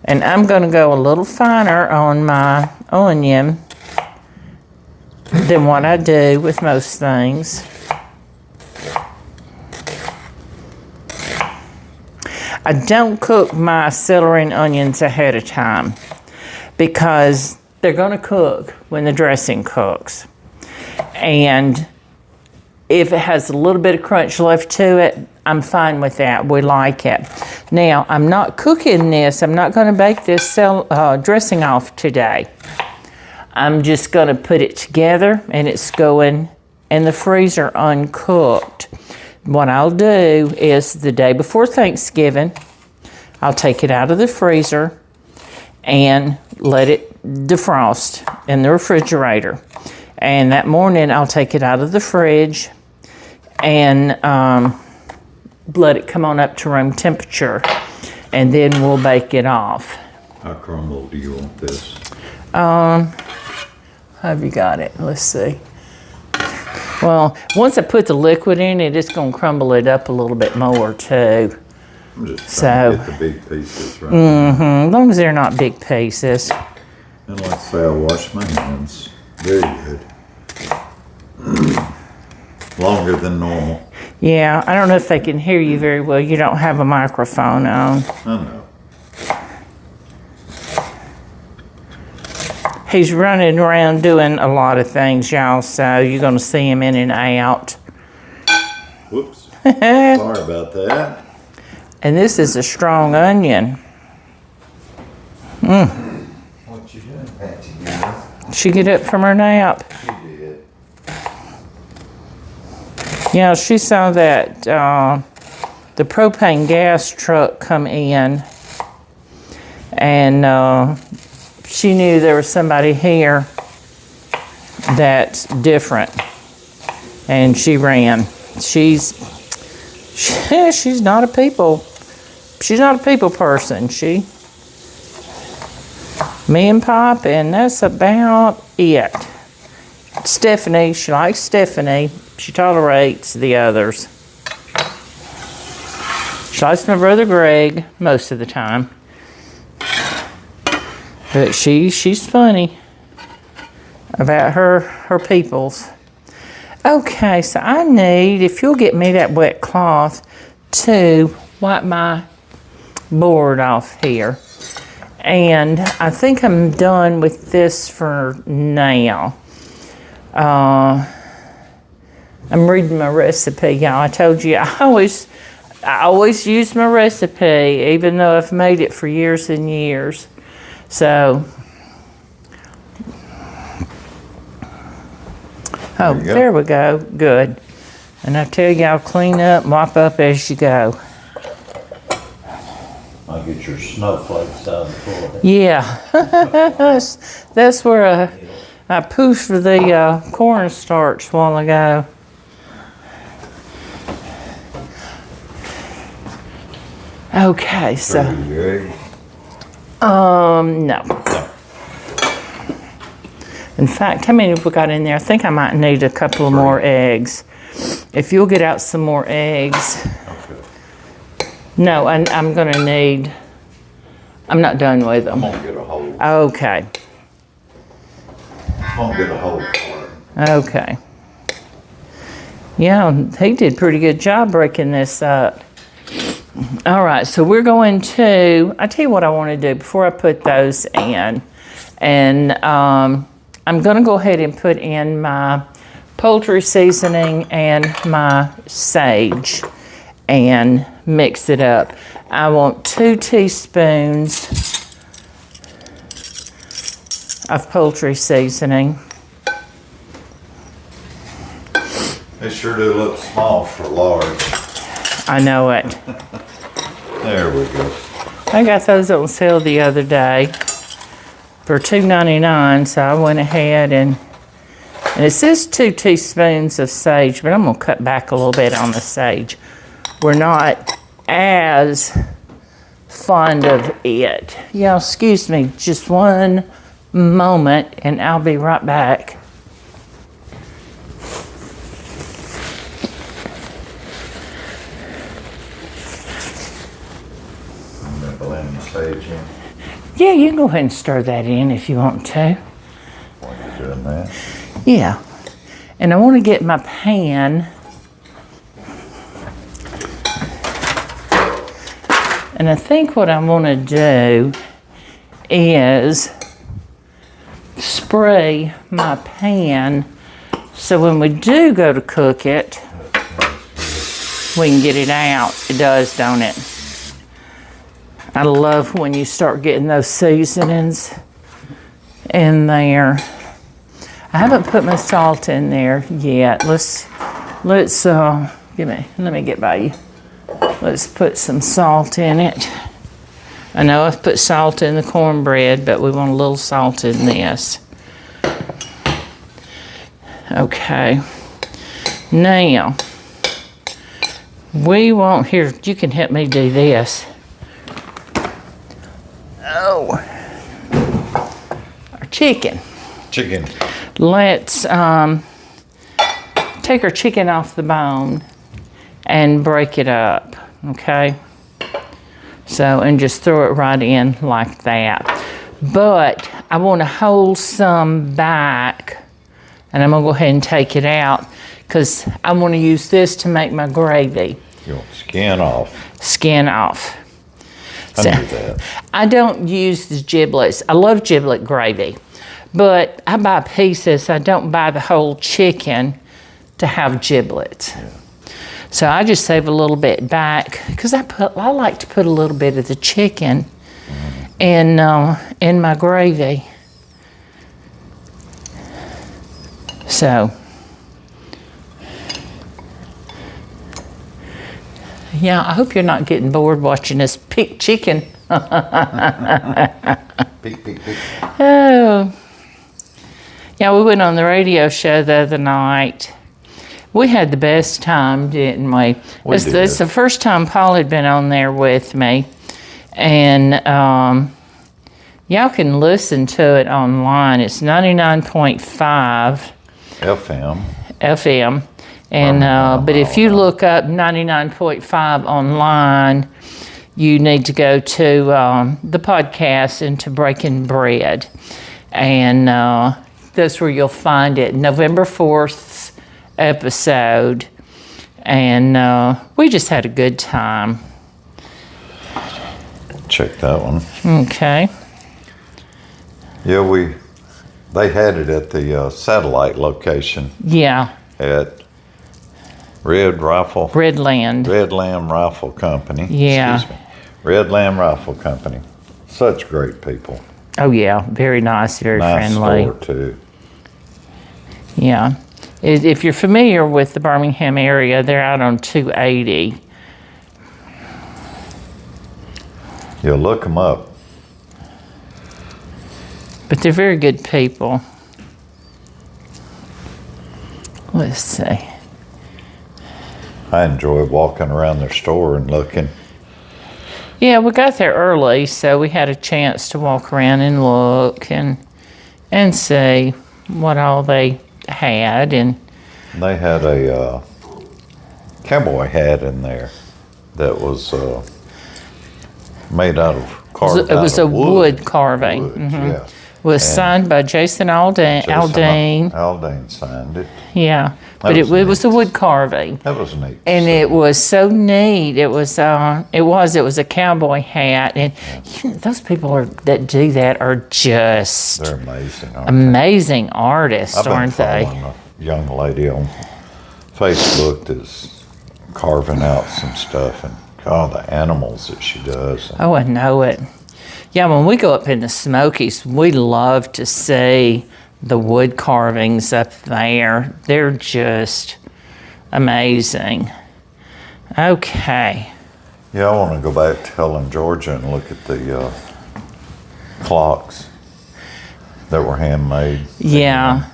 And I'm going to go a little finer on my onion than what I do with most things. I don't cook my celery and onions ahead of time because they're going to cook when the dressing cooks. And if it has a little bit of crunch left to it, I'm fine with that. We like it. Now, I'm not cooking this. I'm not going to bake this dressing off today. I'm just going to put it together, and it's going in the freezer uncooked. What I'll do is the day before Thanksgiving, I'll take it out of the freezer and let it defrost in the refrigerator. And that morning, I'll take it out of the fridge and let it come on up to room temperature, and then we'll bake it off. How crumbled do you want this? Have you got it? Let's see. Well, once I put the liquid in it, it's going to crumble it up a little bit more too. I'm just trying to get the big pieces right. As long as they're not big pieces. And let's say I wash my hands. Very good. Longer than normal. Yeah, I don't know if they can hear you very well. You don't have a microphone on. I know. He's running around doing a lot of things, y'all, so you're going to see him in and out. Whoops. Sorry about that. And this is a strong onion. What you doing, Patsy? She get up from her nap. She did. Yeah, she saw that the propane gas truck come in, and she knew there was somebody here that's different, and she ran. She's not a people person. Me and Pop, and that's about it. Stephanie, she likes Stephanie. She tolerates the others. She likes my brother Greg most of the time. But she's funny about her peoples. Okay, so I need, if you'll get me that wet cloth to wipe my board off here. And I think I'm done with this for now. I'm reading my recipe, y'all. I told you I always use my recipe, even though I've made it for years and years. So, there we go. Good. And I tell y'all, clean up, mop up as you go. I'll get your snowflakes out of the floor. Yeah, that's where I poofed the cornstarch a while ago. Okay, so. No. In fact, how many have we got in there? I think I might need a couple of more eggs. If you'll get out some more eggs. Okay. No, I'm going to need, I'm not done with them. I'm going to get a whole. Okay. I'm going to get a whole part. Okay. Yeah, he did a pretty good job breaking this up. All right, so we're going to, I tell you what I want to do before I put those in. And I'm going to go ahead and put in my poultry seasoning and my sage and mix it up. I want 2 teaspoons of poultry seasoning. They sure do look small for large. I know it. There we go. I got those on sale the other day for $2.99, so I went ahead and it says 2 teaspoons of sage, but I'm gonna cut back a little bit on the sage. We're not as fond of it. Yeah, excuse me, just one moment and I'll be right back. Sage in. Yeah, you can go ahead and stir that in if you want to. While you're doing that. Yeah. And I want to get my pan. And I think what I want to do is spray my pan so when we do go to cook it, we can get it out. It does, don't it? I love when you start getting those seasonings in there. I haven't put my salt in there yet. Let me get by you. Let's put some salt in it. I know I've put salt in the cornbread, but we want a little salt in this. Okay. Now, we want, here, you can help me do this. Oh. Our chicken. Chicken. Let's take our chicken off the bone and break it up, okay? So, and just throw it right in like that. But I want to hold some back, and I'm going to go ahead and take it out because I want to use this to make my gravy. You want skin off. Skin off. I do that. I don't use the giblets. I love giblet gravy, but I buy pieces. I don't buy the whole chicken to have giblets. Yeah. So I just save a little bit back because I like to put a little bit of the chicken in my gravy. So yeah, I hope you're not getting bored watching us pick chicken. Pick. Oh. Yeah, we went on the radio show the other night. We had the best time, didn't we? It's the first time Paul had been on there with me. And y'all can listen to it online. It's 99.5 FM. And but if you look up 99.5 online, you need to go to the podcast and to Breaking Bread. And that's where you'll find it. November 4th episode. And we just had a good time. Check that one. Okay. Yeah, they had it at the satellite location. Yeah. At Red Lamb Rifle Company. Yeah. Excuse me. Red Lamb Rifle Company. Such great people. Oh yeah, very nice, very friendly. Nice store too. Yeah. If you're familiar with the Birmingham area, they're out on 280. You'll look them up. But they're very good people. Let's see. I enjoy walking around their store and looking. Yeah, we got there early, so we had a chance to walk around and look and see what all they had. And they had a cowboy hat in there that was made out of it was a wood carving. Wood, mm-hmm. Yeah. Was signed by Jason Aldean. Aldean signed it. Yeah, but it was a wood carving. That was neat. And it was so neat. It was a cowboy hat, and those people that do that are just they're amazing. Amazing artists, aren't they? I've been following a young lady on Facebook that's carving out some stuff, and the animals that she does. Oh, I know it. Yeah, when we go up in the Smokies, we love to see the wood carvings up there. They're just amazing. Okay. Yeah, I want to go back to Helen, Georgia and look at the clocks that were handmade. Yeah.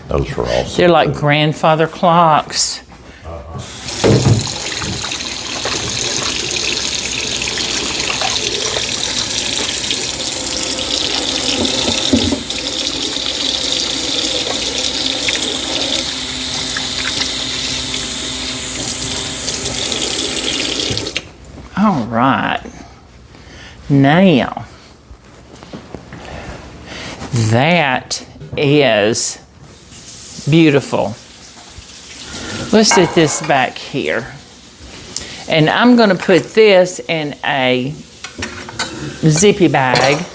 Those were awesome. They're like grandfather clocks. All right, now that is beautiful. Let's set this back here. And I'm gonna put this in a zippy bag.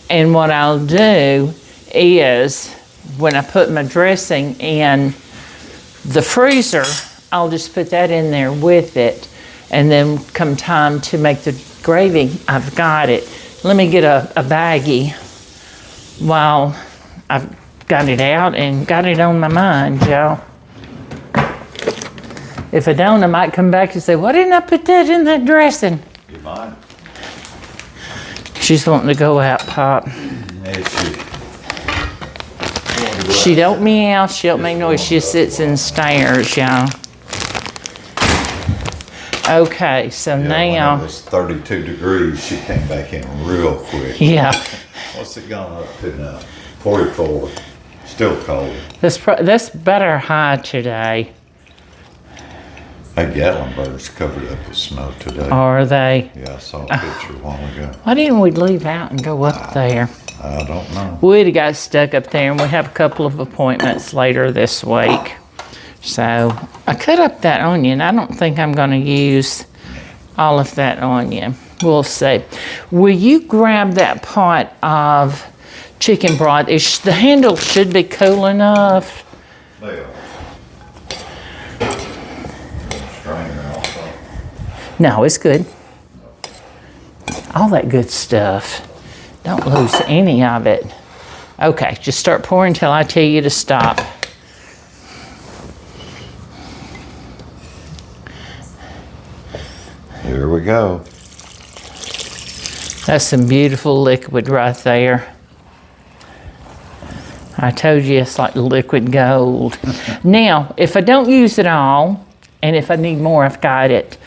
And what I'll do is, when I put my dressing in the freezer, I'll just put that in there with it. And then come time to make the gravy, I've got it. Let me get a baggie while I've got it out and got it on my mind, y'all. If I don't, I might come back and say, why didn't I put that in that dressing? You might. She's wanting to go out, Pop. Yeah, She don't meow, she don't make noise, she sits and stares, y'all. Okay, so When now, it was 32 degrees, she came back in real quick. yeah, What's it gone up to now? 44. Still cold. that's better high today. That Gatlinburg's covered up with snow today. Are they? Yeah, I saw a picture a while ago. Why didn't we leave out and go up there? I don't know. We'd have got stuck up there, and we have a couple of appointments later this week. So I cut up that onion. I don't think I'm going to use all of that onion. We'll see. Will you grab that pot of chicken broth? The handle should be cool enough. There. Strainer also. No, it's good. All that good stuff. Don't lose any of it. Okay, just start pouring until I tell you to stop. Here we go. That's some beautiful liquid right there. I told you it's like liquid gold. Now, if I don't use it all, and if I need more, I've got it.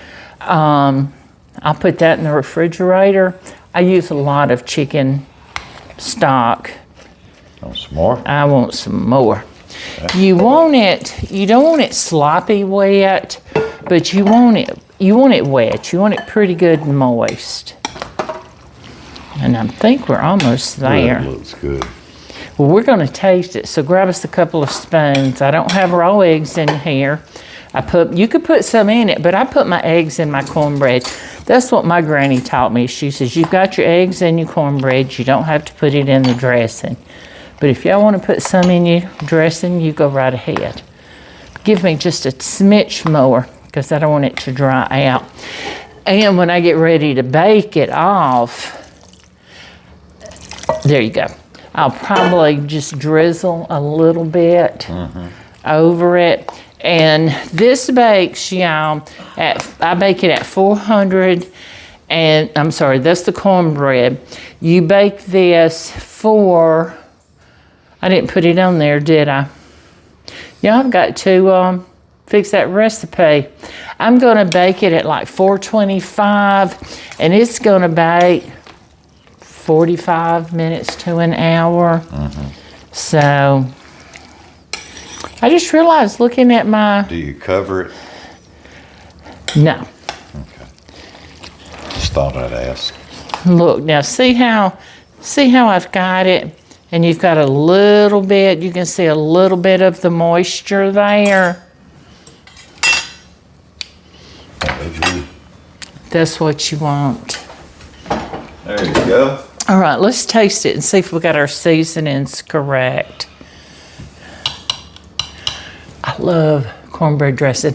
I'll put that in the refrigerator. I use a lot of chicken stock. Want some more? I want some more. You don't want it sloppy wet, but you want it wet. You want it pretty good and moist. And I think we're almost there. That looks good. Well, we're going to taste it, so grab us a couple of spoons. I don't have raw eggs in here. You could put some in it, but I put my eggs in my cornbread. That's what my granny taught me. She says, you've got your eggs in your cornbread. You don't have to put it in the dressing. But if y'all want to put some in your dressing, you go right ahead. Give me just a smidge more, because I don't want it to dry out. And when I get ready to bake it off, there you go. I'll probably just drizzle a little bit over it. And this bakes, y'all, I bake it at 400, and I'm sorry, that's the cornbread. You bake this for, I didn't put it on there, did I? Yeah, I've got to fix that recipe. I'm gonna bake it at like 425, and it's gonna bake 45 minutes to an hour. So, I just realized looking at my... Do you cover it? No. Okay. Just thought I'd ask. Look, now see how I've got it? And you've got a little bit, you can see a little bit of the moisture there. That's what you want. There you go. All right, let's taste it and see if we got our seasonings correct. I love cornbread dressing.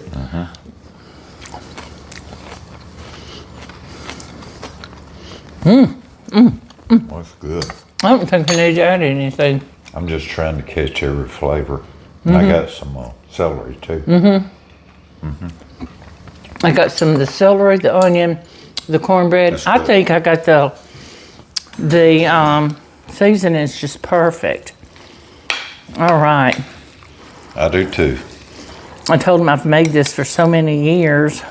That's good. I don't think I need to add anything. I'm just trying to catch every flavor. And I got some celery too. I got some of the celery, the onion, the cornbread. That's I good. think I got the seasonings just perfect. All right. I do too. I told him I've made this for so many years.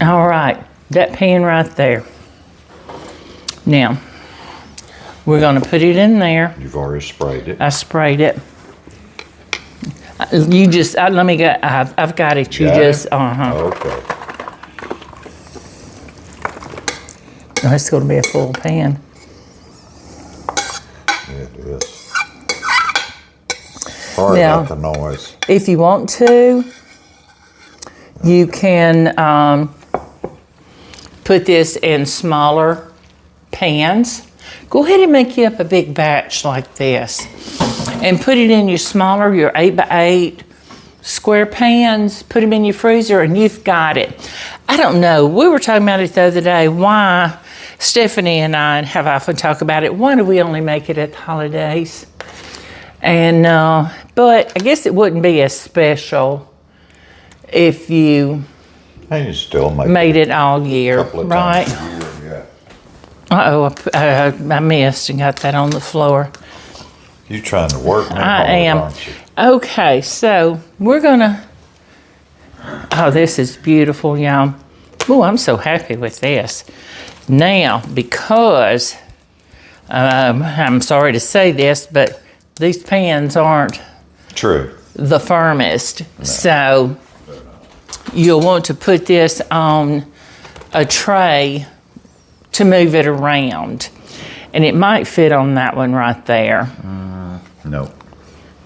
All right, that pan right there. Now, we're gonna put it in there. You've already sprayed it. I sprayed it. You just, let me get, I've got it. You Got just, it? Oh, Okay. it's gonna be a full pan. It is. Sorry Now- about the noise. If you want to, You can put this in smaller pans. Go ahead and make you up a big batch like this and put it in your smaller, your 8x8 square pans, put them in your freezer and you've got it. I don't know, we were talking about it the other day, why Stephanie and I have often talked about it. Why do we only make it at the holidays? And, but I guess it wouldn't be as special if you And you still make made it all year, couple of right? times a year, Uh-oh, I missed and got that on the floor. yeah. You trying to work me I hard, am. aren't you? Okay, so we're gonna, oh, this is beautiful, y'all. Oh, I'm so happy with this. Now, because, I'm sorry to say this, but these pans aren't True. the firmest. So you'll want to put this on a tray to move it around. And it might fit on that one right there. No.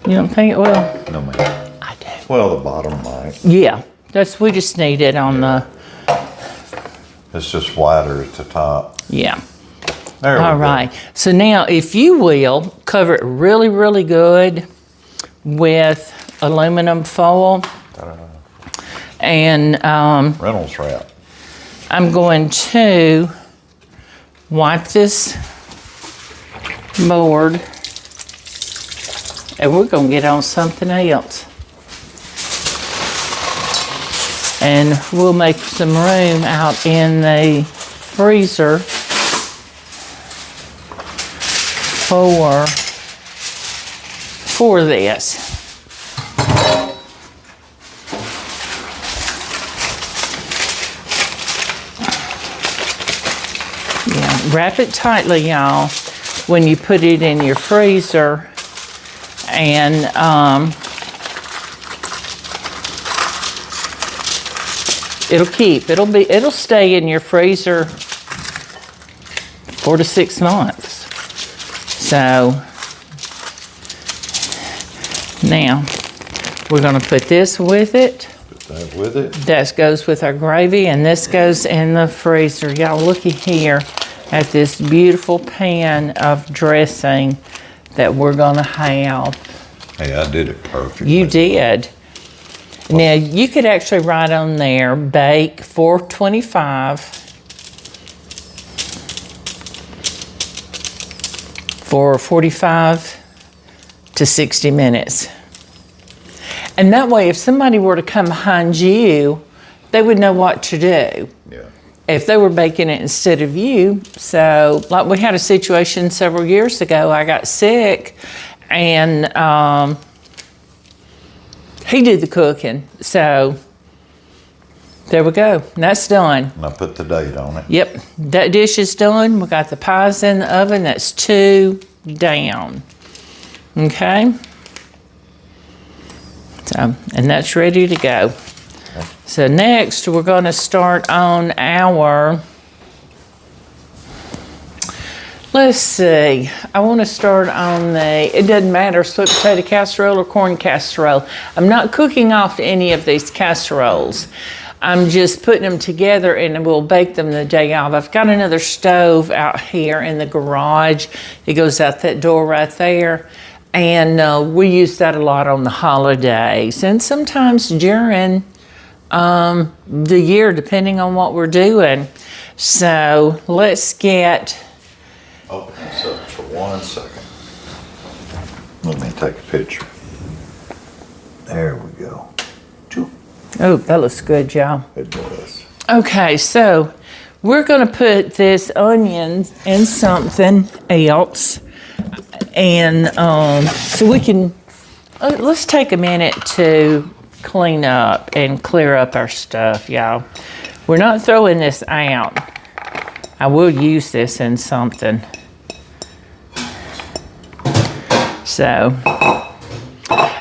You don't think it will? No, ma'am. I do. Well, the bottom might. Yeah, we just need it on the, It's just wider at the top. yeah. There we go. All right. So now, if you will, cover it really, really good with aluminum foil. And Reynolds wrap. I'm going to wipe this board. And we're going to get on something else. And we'll make some room out in the freezer for this. Yeah, wrap it tightly, y'all, when you put it in your freezer. And it'll stay in your freezer 4 to 6 months. So now we're going to put this with it. Put that with it. That goes with our gravy, and this goes in the freezer. Y'all looky here at this beautiful pan of dressing that we're going to have. Hey, I did it perfectly. You did. Now, you could actually write on there, bake 425 for 45 to 60 minutes. And that way, if somebody were to come behind you, they would know what to do. Yeah. If they were baking it instead of you. So, like we had a situation several years ago, I got sick and he did the cooking. So, there we go. That's done. And I put the date on it. Yep, that dish is done. We got the pies in the oven. That's 2 down. Okay? So, and that's ready to go. So next, we're going to start on our, let's see, I want to start on the, it doesn't matter, sweet potato casserole or corn casserole. I'm not cooking off any of these casseroles. I'm just putting them together and we'll bake them the day of. I've got another stove out here in the garage. It goes out that door right there. And we use that a lot on the holidays and sometimes during the year, depending on what we're doing. So let's get... Open this up for 1 second. Let me take a picture. There we go. Oh, that looks good, y'all. It does. Okay, so we're going to put this onion in something else. And so we can... let's take a minute to clean up and clear up our stuff, y'all. We're not throwing this out. I will use this in something. So,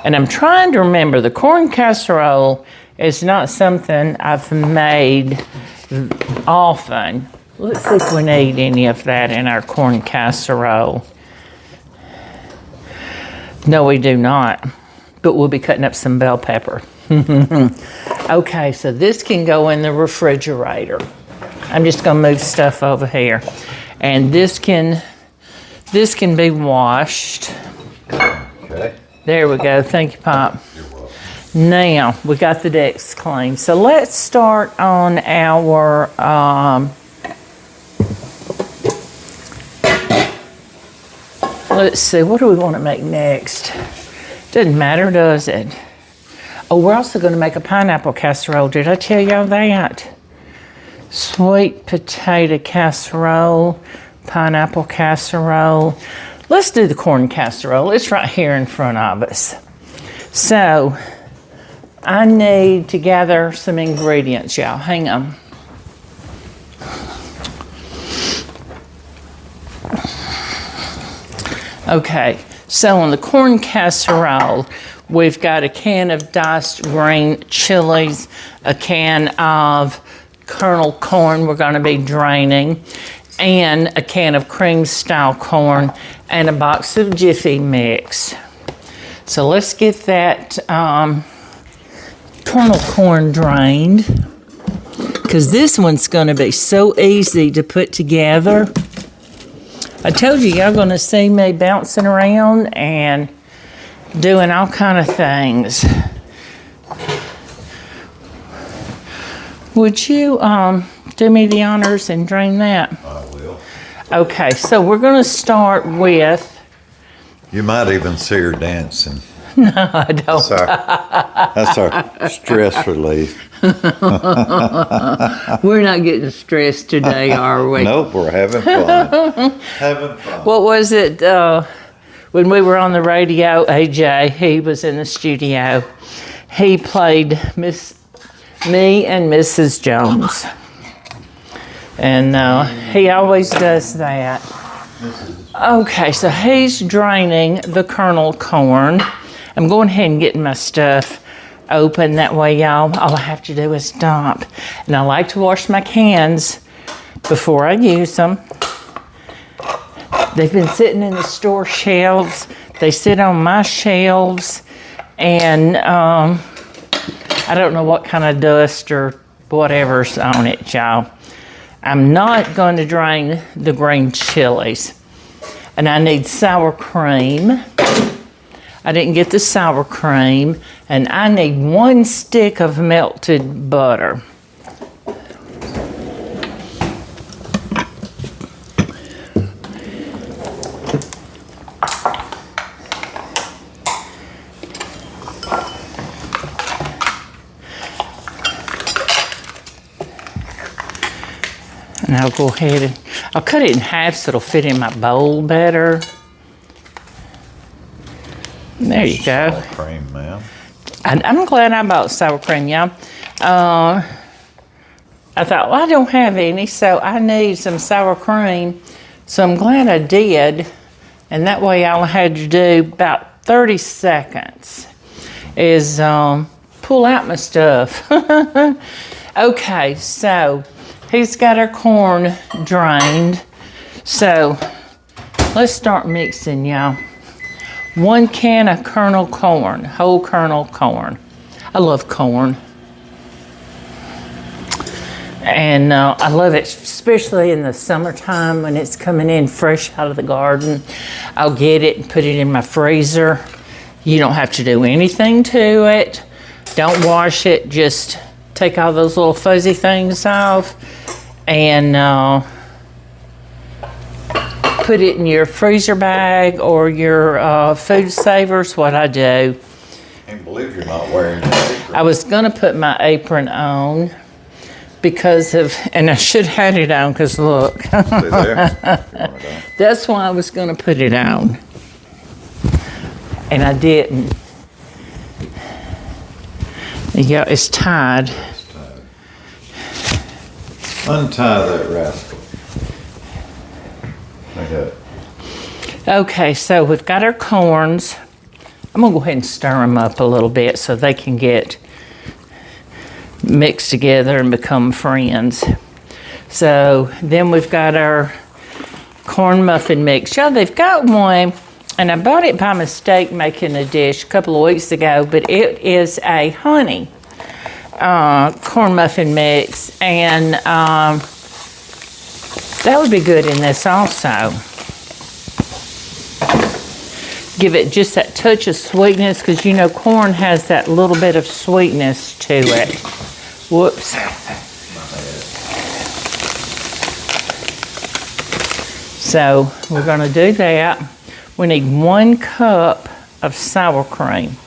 and I'm trying to remember, the corn casserole is not something I've made often. Let's see if we need any of that in our corn casserole. No, we do not. but we'll be cutting up some bell pepper. Okay, so this can go in the refrigerator. I'm just gonna move stuff over here. And this can be washed. Okay. There we go, thank you, Pop. You're welcome. Now, we got the decks clean. So let's start on our, let's see, what do we want to make next? Doesn't matter, does it? Oh, we're also going to make a pineapple casserole. Did I tell y'all that? Sweet potato casserole, pineapple casserole. Let's do the corn casserole. It's right here in front of us. So, I need to gather some ingredients, y'all. Hang on. Okay, so on the corn casserole, we've got a can of diced green chilies, a can of kernel corn we're going to be draining, and a can of cream-style corn, and a box of Jiffy mix. So let's get that kernel corn drained, because this one's going to be so easy to put together. I told you, y'all going to see me bouncing around and doing all kind of things. Would you do me the honors and drain that? I will. Okay, so we're going to start with... You might even see her dancing. No, I don't. That's our stress relief. We're not getting stressed today, are we? Nope, we're having fun. Having fun. What was it, when we were on the radio, AJ, he was in the studio. He played me and Mrs. Jones. And he always does that. Okay, so he's draining the kernel corn. I'm going ahead and getting my stuff open. That way, y'all, all I have to do is dump. And I like to wash my cans before I use them. They've been sitting in the store shelves. They sit on my shelves. And I don't know what kind of dust or whatever's on it, y'all. I'm not going to drain the green chilies. And I need sour cream. I didn't get the sour cream. And I need 1 stick of melted butter. And I'll go ahead and I'll cut it in half so it'll fit in my bowl better. There you go. Sour cream, ma'am. I'm glad I bought sour cream, y'all. I thought, well, I don't have any, so I need some sour cream. So I'm glad I did. And that way all I had to do about 30 seconds is pull out my stuff. Okay, so he's got our corn drained. So let's start mixing, y'all. 1 can of kernel corn, whole kernel corn. I love corn. And I love it, especially in the summertime when it's coming in fresh out of the garden. I'll get it and put it in my freezer. You don't have to do anything to it. Don't wash it, just take all those little fuzzy things off and put it in your freezer bag or your food savers, what I do. I can't believe you're not wearing your apron. I was gonna put my apron on because of, and I should have had it on because look. See there? That's why I was gonna put it on. And I didn't. Yeah, it's tied. Untie that rascal. Like that. Okay, so we've got our corns. I'm gonna go ahead and stir them up a little bit so they can get mixed together and become friends. So then we've got our corn muffin mix. Yeah, they've got one And I bought it by mistake making a dish a couple of weeks ago, but it is a honey corn muffin mix, and that would be good in this also. Give it just that touch of sweetness, because you know corn has that little bit of sweetness to it. Whoops. So we're going to do that. We need 1 cup of sour cream.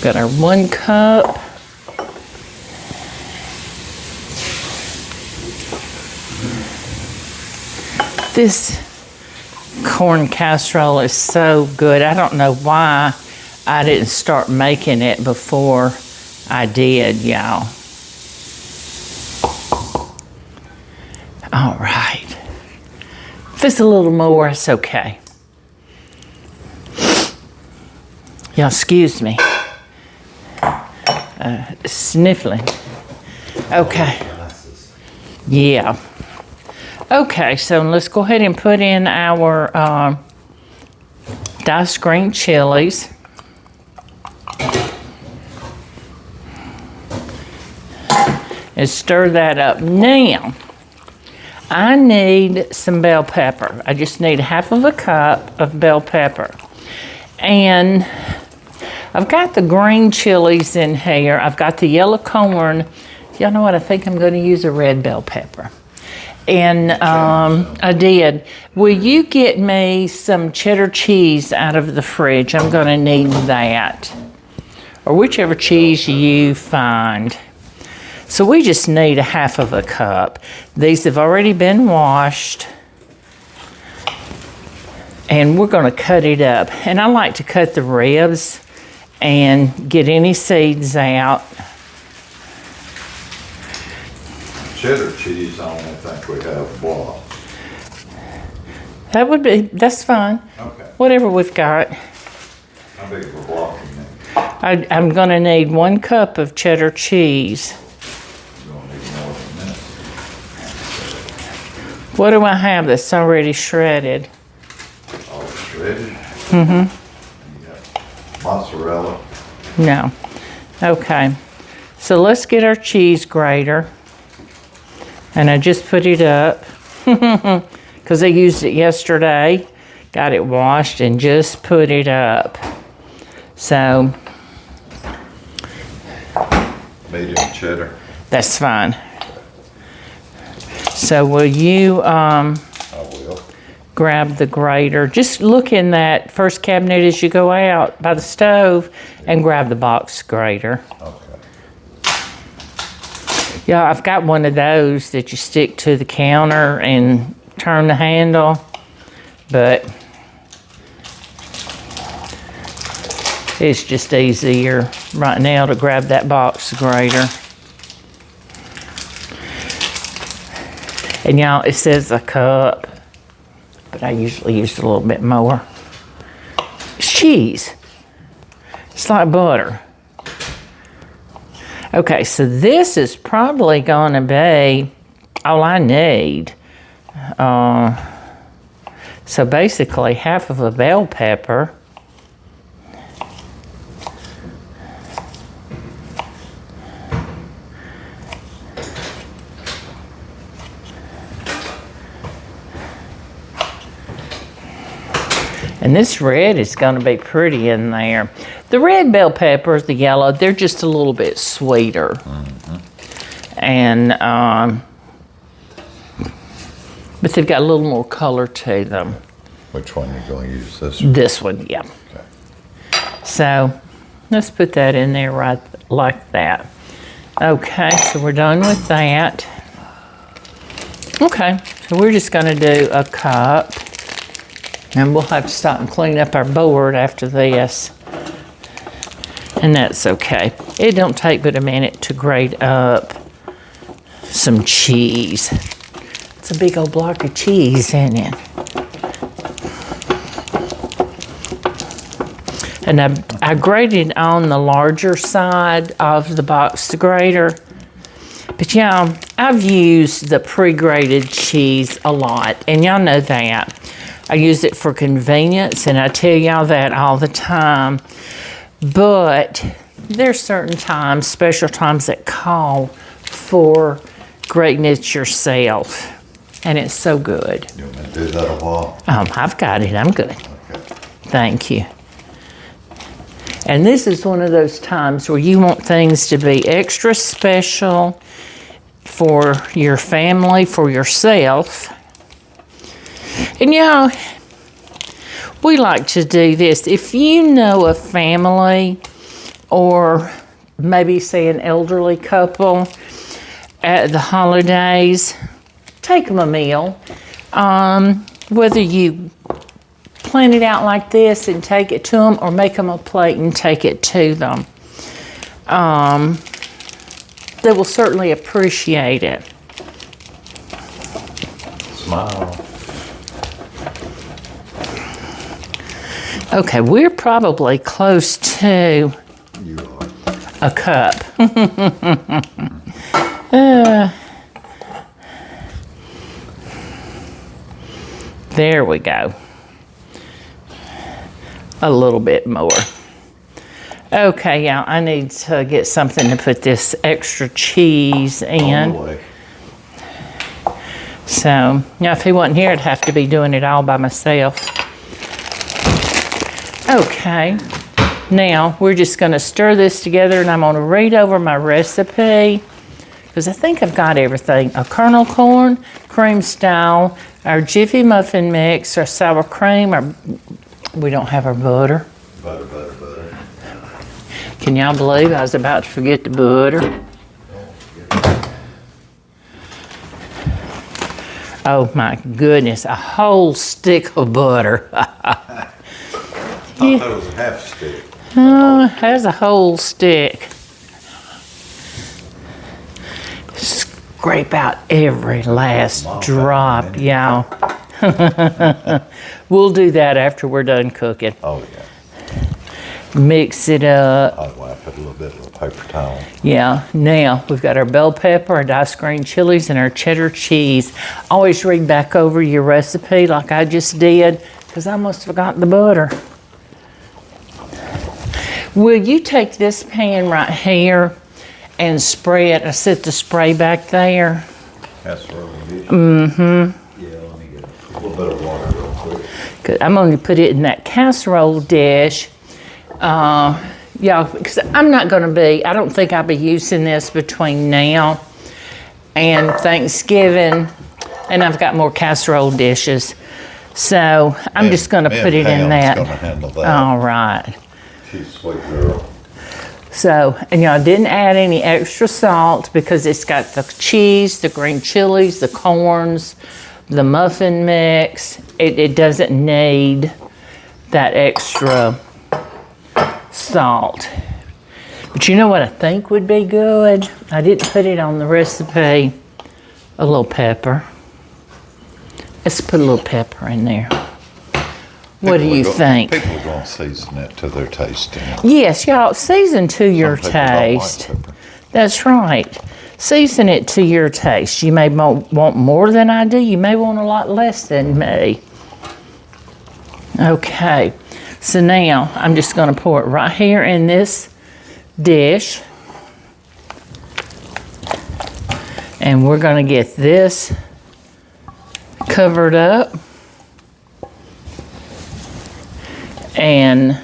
Got our 1 cup. This corn casserole is so good. I don't know why I didn't start making it before I did, y'all. All right. If it's a little more, it's okay. Y'all excuse me. Sniffling. Okay. Yeah. Okay, so let's go ahead and put in our diced green chilies. And stir that up. Now, I need some bell pepper. I just need 1/2 cup of bell pepper. And I've got the green chilies in here. I've got the yellow corn. Y'all know what? I think I'm going to use a red bell pepper. And I did. Will you get me some cheddar cheese out of the fridge? I'm going to need that. Or whichever cheese you find. So we just need 1/2 cup. These have already been washed. And we're going to cut it up. And I like to cut the ribs and get any seeds out. Cheddar cheese, I don't think we have block. That's fine. Okay. Whatever we've got. How big of a block you need? I'm going to need 1 cup of cheddar cheese. You're going to need more than that. What do I have that's already shredded? All shredded? Mm-hmm. You got mozzarella. No. Okay. So let's get our cheese grater. And I just put it up because I used it yesterday. Got it washed and just put it up. So. Medium cheddar. That's fine. So will you I will. grab the grater? Just look in that first cabinet as you go out by the stove and grab the box grater. Okay. Yeah, I've got one of those that you stick to the counter and turn the handle, but it's just easier right now to grab that box grater. And y'all, it says a cup, but I usually use a little bit more. It's cheese. It's like butter. Okay, so this is probably going to be all I need. So basically 1/2 bell pepper. And this red is going to be pretty in there. The red bell peppers, the yellow, they're just a little bit sweeter. Mm-hmm. And, but they've got a little more color to them. Which one are you going to use? This one? This one, yeah. Okay. So let's put that in there right like that. Okay, so we're done with that. Okay, so we're just going to do a cup. And we'll have to stop and clean up our board after this. And that's okay. It don't take but a minute to grate up some cheese. It's a big old block of cheese, isn't it? And I grated on the larger side of the box grater. But y'all, I've used the pre-grated cheese a lot, and y'all know that. I use it for convenience, and I tell y'all that all the time. But there's certain times, special times that call for grating it yourself. And it's so good. You want me to do that a while? I've got it. I'm good. Okay. Thank you. And this is one of those times where you want things to be extra special for your family, for yourself. And you know, we like to do this. If you know a family or maybe say an elderly couple at the holidays, take them a meal. Whether you plan it out like this and take it to them, or make them a plate and take it to them. They will certainly appreciate it. Smile. Okay, we're probably close to You are. a cup. There we go. A little bit more. Okay, yeah, I need to get something to put this extra cheese in. Way. So, yeah, if he wasn't here, I'd have to be doing it all by myself. Okay, now we're just gonna stir this together, and I'm gonna read over my recipe because I think I've got everything. A kernel corn, cream style, our Jiffy muffin mix, our sour cream, we don't have our butter. Butter. Can y'all believe I was about to forget the butter? Oh my goodness, a whole stick of butter. I thought that was a half stick. Oh, it has a whole stick. Scrape out every last drop, y'all. We'll do that after we're done cooking. Oh, yeah. Mix it up. I'd wipe it a little bit with a paper towel. Yeah, now we've got our bell pepper, our diced green chilies, and our cheddar cheese. Always read back over your recipe like I just did, because I almost forgot the butter. Will you take this pan right here and spray it? I set the spray back there. Casserole dish. Mm-hmm. Yeah, let me get a little bit of water real quick. Good. I'm going to put it in that casserole dish. Yeah, because I'm not going to be, I don't think I'll be using this between now and Thanksgiving. And I've got more casserole dishes. So I'm just going to put it in that. Pam's gonna handle that. All right. She's a sweet girl. So, and y'all didn't add any extra salt because it's got the cheese, the green chilies, the corns, the muffin mix. It doesn't need that extra salt. But you know what I think would be good? I didn't put it on the recipe. A little pepper. Let's put a little pepper in there. What do you think? People are going to season it to their taste. Yes, y'all, season to your taste. That's right. Season it to your taste. You may want more than I do. You may want a lot less than me. Okay, so now I'm just going to pour it right here in this dish. And we're going to get this covered up. And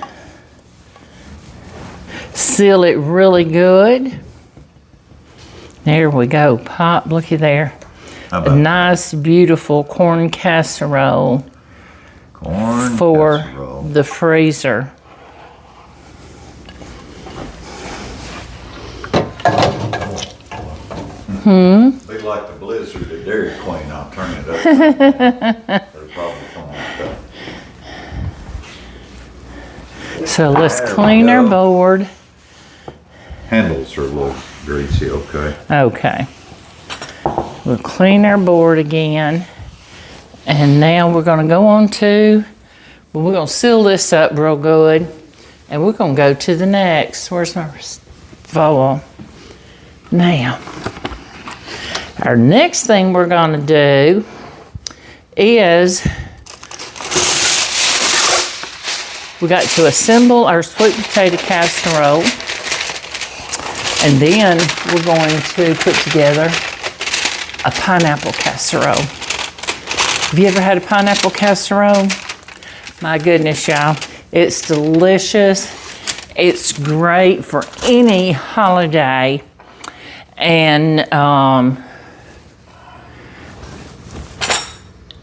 seal it really good. There we go. Pop, looky there. A nice, beautiful corn casserole for the freezer. Be like the blizzard at Dairy Queen. I'll turn it up. They're probably going like that. So let's clean our board. Handles are a little greasy, okay. Okay. We'll clean our board again. And now we're going to go on to, we're going to seal this up real good. And we're going to go to the next. Where's my foil? Now, our next thing we're going to do is we got to assemble our sweet potato casserole. And then we're going to put together a pineapple casserole. Have you ever had a pineapple casserole? My goodness, y'all. It's delicious. It's great for any holiday. And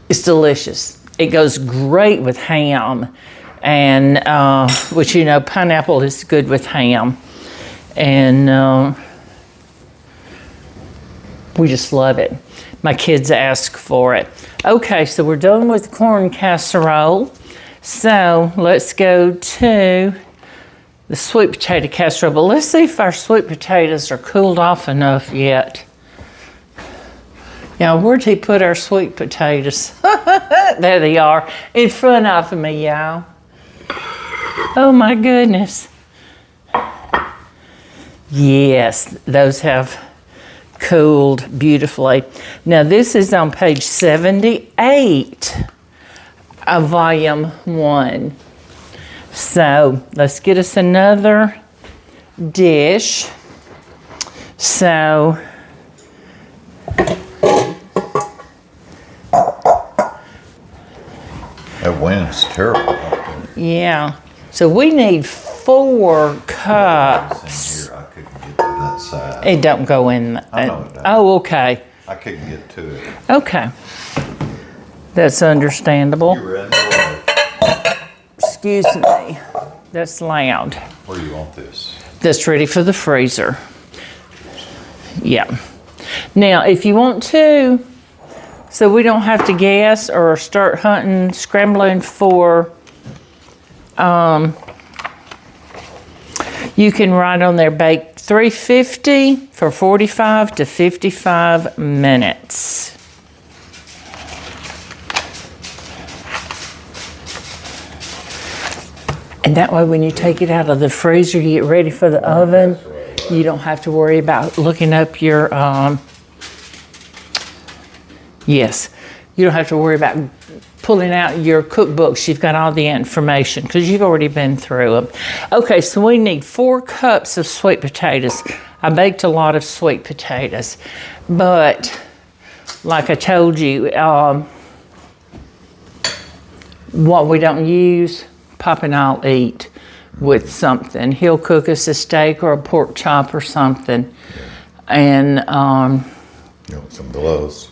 it's delicious. It goes great with ham. And, which, you know, pineapple is good with ham. And we just love it. My kids ask for it. Okay, so we're done with corn casserole. So let's go to the sweet potato casserole. But let's see if our sweet potatoes are cooled off enough yet. Now, where'd he put our sweet potatoes? There they are, in front of me, y'all. Oh my goodness. Yes, those have cooled beautifully. Now this is on page 78 of volume 1. So let's get us another dish. So That wind's terrible. yeah. So we need 4 cups. Here, I couldn't get to that side. It don't go in. I know it doesn't. Oh, okay. I couldn't get to it. Okay. That's understandable. You ready for it? Excuse me. That's loud. Where do you want this? That's ready for the freezer. Yeah. Now, if you want to, so we don't have to guess or start hunting, scrambling for, you can write on there, bake 350 for 45 to 55 minutes. And that way when you take it out of the freezer, you get ready for the oven, you don't have to worry about looking up your, yes, you don't have to worry about pulling out your cookbooks. You've got all the information because you've already been through them. Okay, so we need 4 cups of sweet potatoes. I baked a lot of sweet potatoes, but like I told you, what we don't use, Pop and I'll eat with something. He'll cook us a steak or a pork chop or something. And You want some gloves?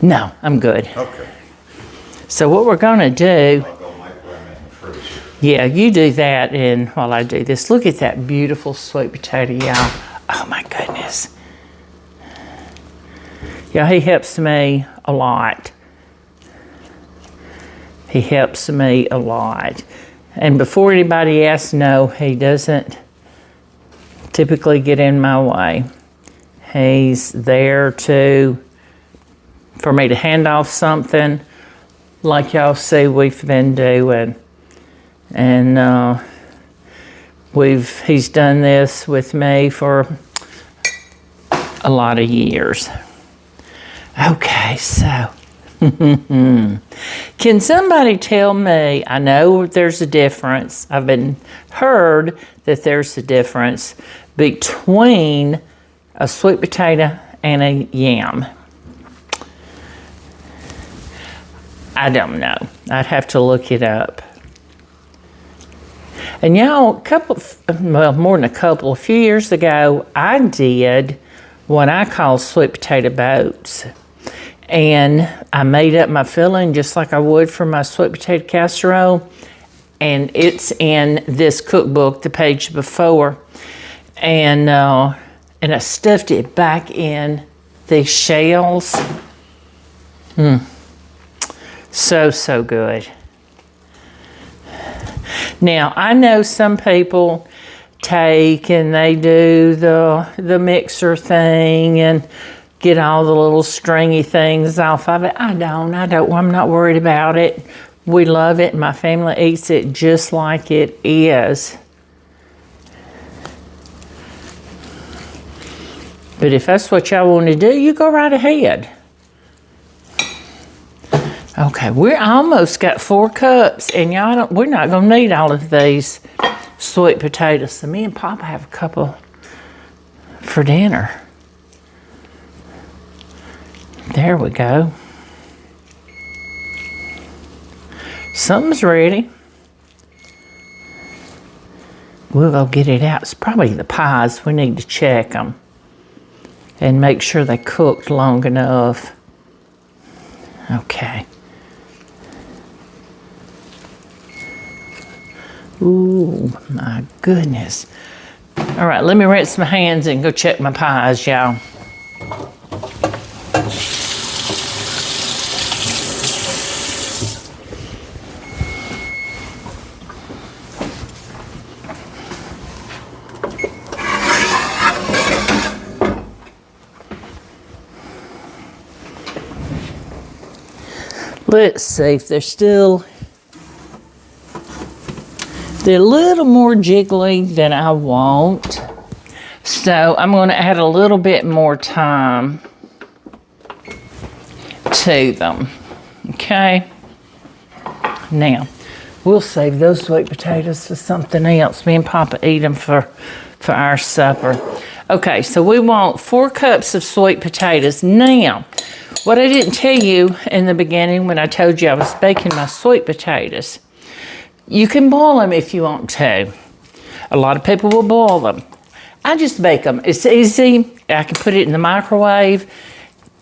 no, I'm good. Okay. So what we're gonna do, I'll go make them in the freezer. yeah, you do that, and while I do this, look at that beautiful sweet potato, y'all. Oh my goodness. Yeah, he helps me a lot. He helps me a lot. And before anybody asks, no, he doesn't typically get in my way. He's there for me to hand off something like y'all see we've been doing. And he's done this with me for a lot of years. Okay, so can somebody tell me, I know there's a difference, I've been heard that there's a difference between a sweet potato and a yam. I don't know. I'd have to look it up. And y'all, a few years ago, I did what I call sweet potato boats. And I made up my filling just like I would for my sweet potato casserole. And it's in this cookbook, the page before. And I stuffed it back in these shells. So good. Now, I know some people take and they do the mixer thing and get all the little stringy things off of it. I'm not worried about it. We love it. My family eats it just like it is. But if that's what y'all want to do, you go right ahead. Okay, we're almost got 4 cups, and y'all we're not gonna need all of these sweet potatoes. So me and Papa have a couple for dinner. There we go. Something's ready. We'll go get it out. It's probably the pies. We need to check them and make sure they cooked long enough. Okay. Ooh, my goodness. All right, let me rinse my hands and go check my pies, y'all. Let's see if they're a little more jiggly than I want. So I'm going to add a little bit more time to them. Okay. Now, we'll save those sweet potatoes for something else. Me and Papa eat them for our supper. Okay, so we want 4 cups of sweet potatoes. Now, what I didn't tell you in the beginning when I told you I was baking my sweet potatoes, you can boil them if you want to. A lot of people will boil them. I just bake them. It's easy. I can put it in the microwave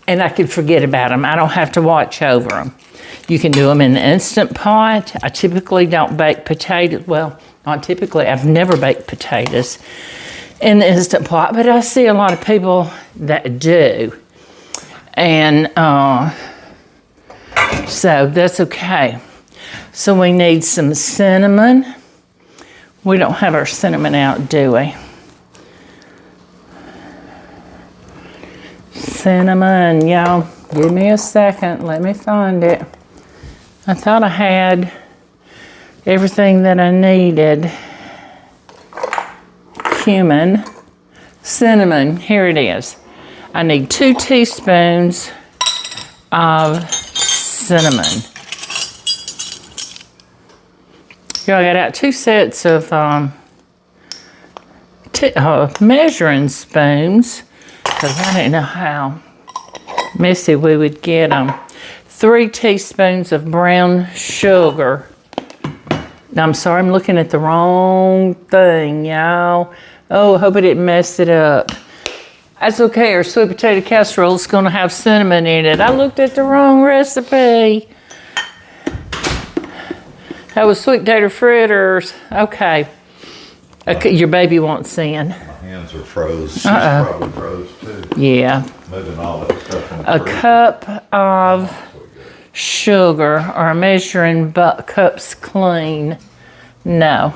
and I can forget about them. I don't have to watch over them. You can do them in the Instant Pot. I typically don't bake potatoes. Well, not typically. I've never baked potatoes in the Instant Pot, but I see a lot of people that do. And so that's okay. So we need some cinnamon. We don't have our cinnamon out, do we? Cinnamon, y'all. Give me a second. Let me find it. I thought I had everything that I needed. Cumin. Cinnamon. Here it is. I need 2 teaspoons of cinnamon. Here I got out 2 sets of measuring spoons because I didn't know how messy we would get them. 3 teaspoons of brown sugar. Now, I'm sorry, I'm looking at the wrong thing, y'all. Oh, I hope I didn't mess it up. That's okay, our sweet potato casserole is going to have cinnamon in it. I looked at the wrong recipe. That was sweet potato fritters. Okay. Your baby won't sin. My hands are froze. She's probably froze too. Yeah. Moving all that stuff in A cup of sugar, or measuring cups clean. No.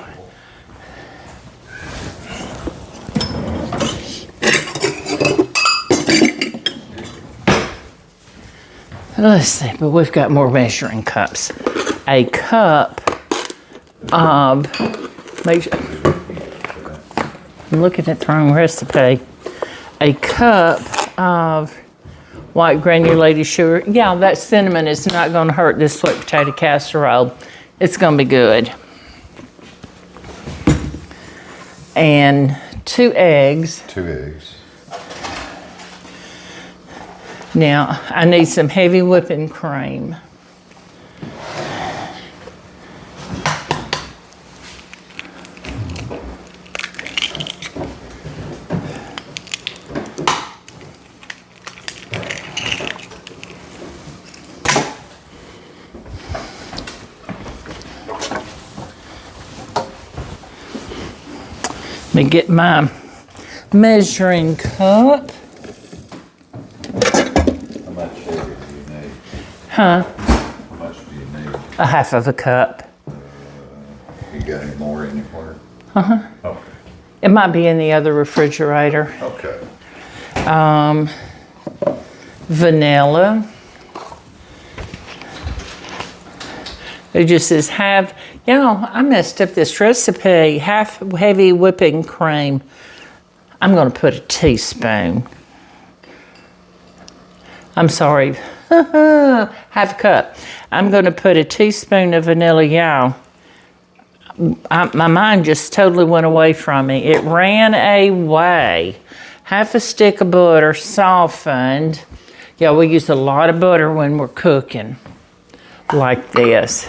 Let's see, but we've got more measuring cups. A cup of, I'm looking at the wrong recipe. A cup of white granulated sugar. Yeah, that cinnamon is not going to hurt this sweet potato casserole. It's going to be good. And 2 eggs. 2 eggs. Now, I need some heavy whipping cream. Let me get my measuring cup. How much sugar do you need? Huh? How much do you need? A half of a cup. You got any more anywhere? Uh-huh. Okay. It might be in the other refrigerator. Okay. Vanilla. It just says half. You know, I messed up this recipe. Half heavy whipping cream. I'm going to put a teaspoon. I'm sorry, Half a cup. I'm going to put a teaspoon of vanilla, y'all. My mind just totally went away from me. It ran away. Half a stick of butter, softened. Yeah, we use a lot of butter when we're cooking like this.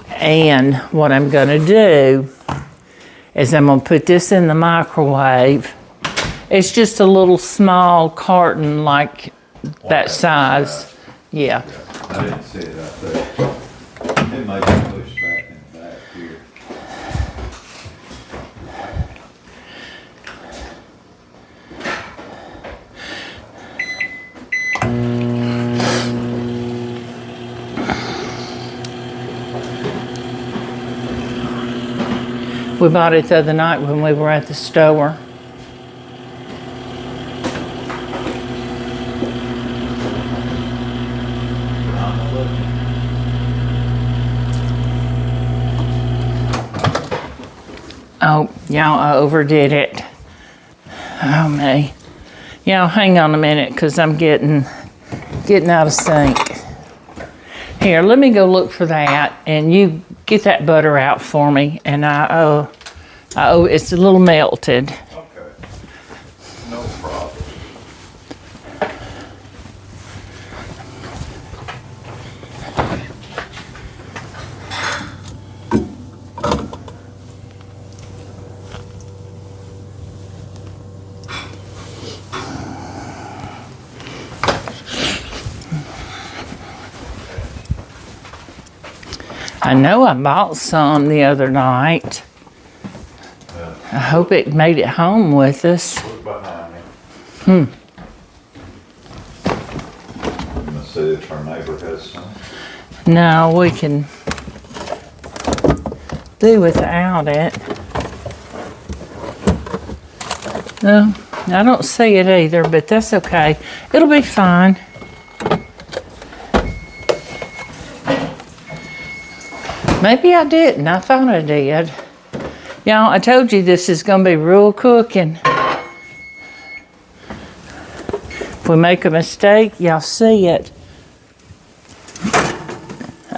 And what I'm going to do is I'm going to put this in the microwave. It's just a little small carton like that size. Yeah. I didn't see it out there. It might be pushed back in the back here. We bought it the other night when we were at the store. Oh, y'all, I overdid it. Oh, me. Y'all, hang on a minute, because I'm getting out of sync. Here, let me go look for that, and you get that butter out for me. And it's a little melted. Okay. No problem. I know I bought some the other night. I hope it made it home with us. Look behind me. Let's see if our neighbor has some. No, we can do without it. No, I don't see it either, but that's okay. It'll be fine. Maybe I didn't. I thought I did. Y'all, I told you this is going to be real cooking. If we make a mistake, y'all see it.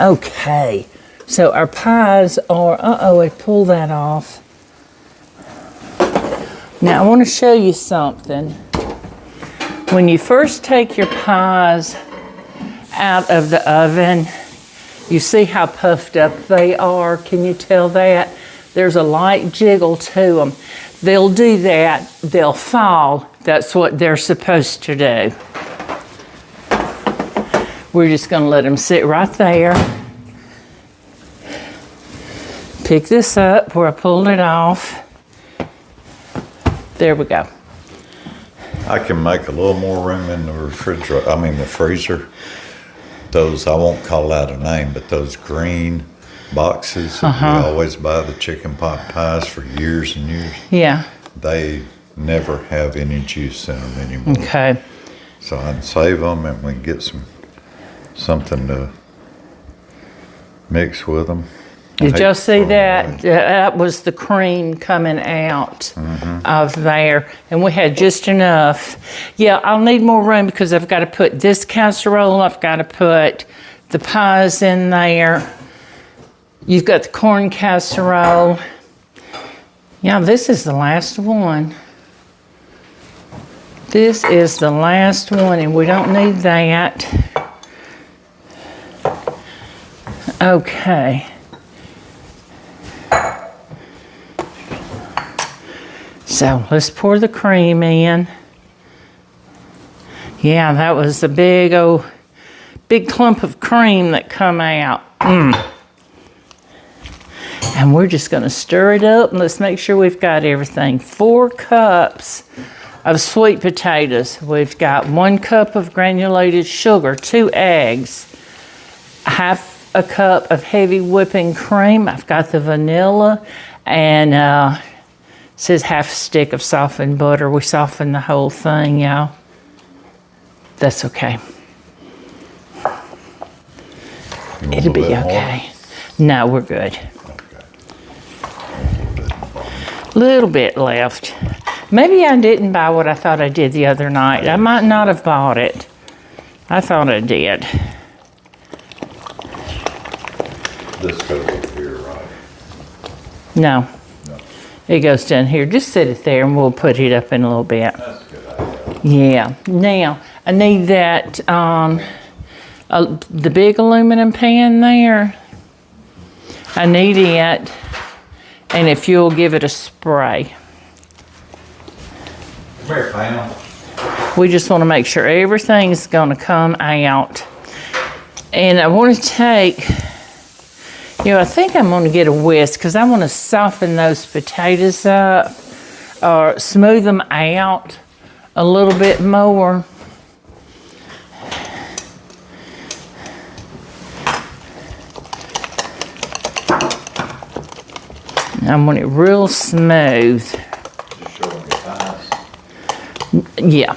Okay. So our pies are, I pulled that off. Now I want to show you something. When you first take your pies out of the oven, you see how puffed up they are? Can you tell that? There's a light jiggle to them. They'll do that, they'll fall. That's what they're supposed to do. We're just gonna let them sit right there. Pick this up where I pulled it off. There we go. I can make a little more room in the refrigerator, the freezer. Those, I won't call out a name, but those green boxes that we always buy the chicken pot pies for years and years. Yeah. They never have any juice in them anymore. Okay. So I'd save them and we can get something to mix with them. Did y'all see that? That was the cream coming out of there. And we had just enough. Yeah, I'll need more room because I've got to put this casserole. I've got to put the pies in there. You've got the corn casserole. Yeah, this is the last one. This is the last one, and we don't need that. Okay. So let's pour the cream in. Yeah, that was a big clump of cream that come out. And we're just gonna stir it up and let's make sure we've got everything. 4 cups of sweet potatoes. We've got 1 cup of granulated sugar, 2 eggs, half a cup of heavy whipping cream. I've got the vanilla and it says half a stick of softened butter. We softened the whole thing, y'all. That's okay. It'll be okay. No, we're good. A little bit left. Maybe I didn't buy what I thought I did the other night. I might not have bought it. I thought I did. This goes up here, right? No. No. It goes down here. Just set it there and we'll put it up in a little bit. That's a good idea. Yeah. Now, I need that, the big aluminum pan there. I need it. And if you'll give it a spray. Come here, Pam. We just want to make sure everything's going to come out. And I want to take, I think I'm going to get a whisk because I want to soften those potatoes up or smooth them out a little bit more. I want it real smooth. Just showing the size. Yeah.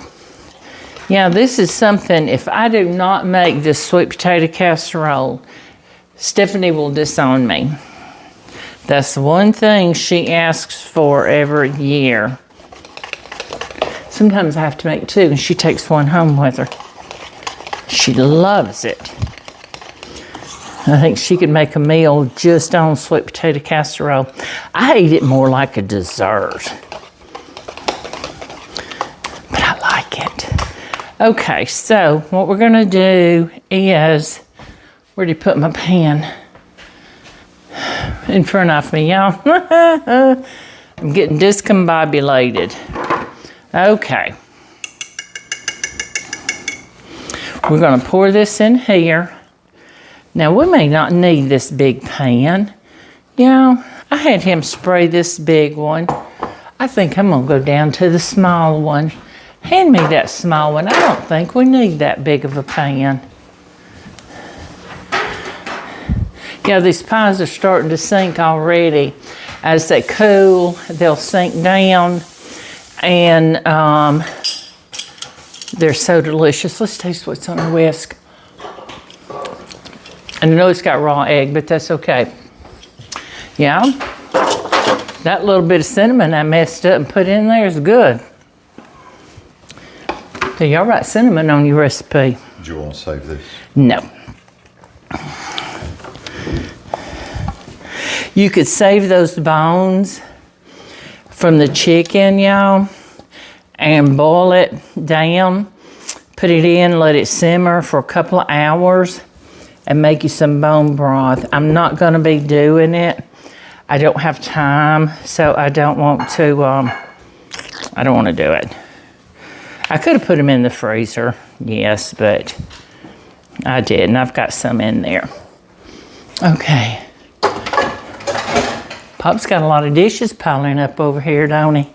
Yeah, this is something, if I do not make this sweet potato casserole, Stephanie will disown me. That's the one thing she asks for every year. Sometimes I have to make two, and she takes one home with her. She loves it. I think she could make a meal just on sweet potato casserole. I eat it more like a dessert. But I like it. Okay, so what we're gonna do is, where did you put my pan? In front of me, y'all. I'm getting discombobulated. Okay. We're gonna pour this in here. Now, we may not need this big pan. Yeah, I had him spray this big one. I think I'm gonna go down to the small one. Hand me that small one. I don't think we need that big of a pan. Yeah, these pies are starting to sink already. As they cool, they'll sink down, and they're so delicious. Let's taste what's on the whisk. And I know it's got raw egg, but that's okay. Yeah, that little bit of cinnamon I messed up and put in there is good. Do y'all write cinnamon on your recipe? Do you want to save this? No. You could save those bones from the chicken, y'all, and boil it down, put it in, let it simmer for a couple of hours, and make you some bone broth. I'm not gonna be doing it. I don't have time, so I don't want to do it. I could have put them in the freezer, yes, but I didn't. I've got some in there. Okay. Pop's got a lot of dishes piling up over here, don't he?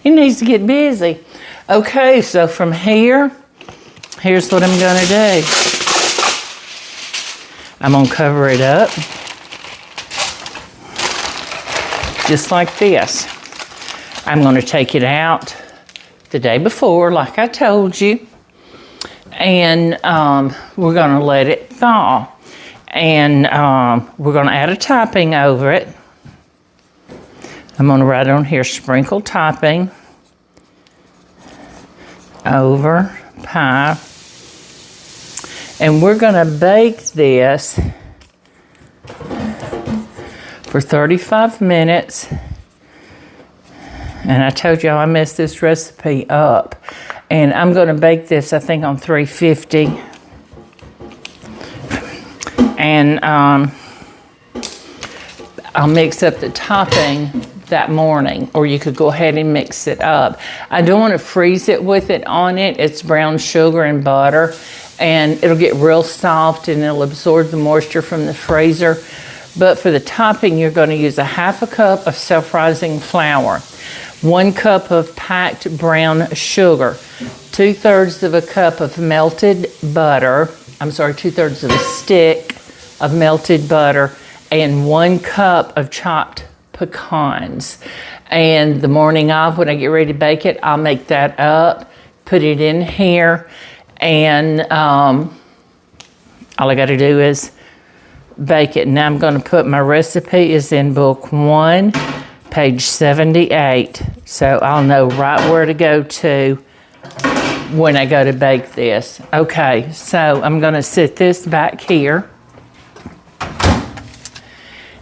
He needs to get busy. Okay, so from here, here's what I'm gonna do. I'm gonna cover it up, just like this. I'm gonna take it out the day before, like I told you, and we're gonna let it thaw. And we're gonna add a topping over it. I'm gonna write on here, sprinkle topping over pie. And we're gonna bake this for 35 minutes. And I told y'all I messed this recipe up. And I'm gonna bake this, I think, on 350. And I'll mix up the topping that morning, or you could go ahead and mix it up. I don't want to freeze it with it on it. It's brown sugar and butter, and it'll get real soft and it'll absorb the moisture from the freezer. But for the topping, you're going to use a half a cup of self-rising flour, 1 cup of packed brown sugar, 2/3 of a cup of melted butter. I'm sorry, 2/3 of a stick of melted butter, and 1 cup of chopped pecans. And the morning of, when I get ready to bake it, I'll make that up, put it in here, and all I got to do is bake it. Now I'm going to put, my recipe is in book 1, page 78, so I'll know right where to go to when I go to bake this. Okay, so I'm gonna sit this back here.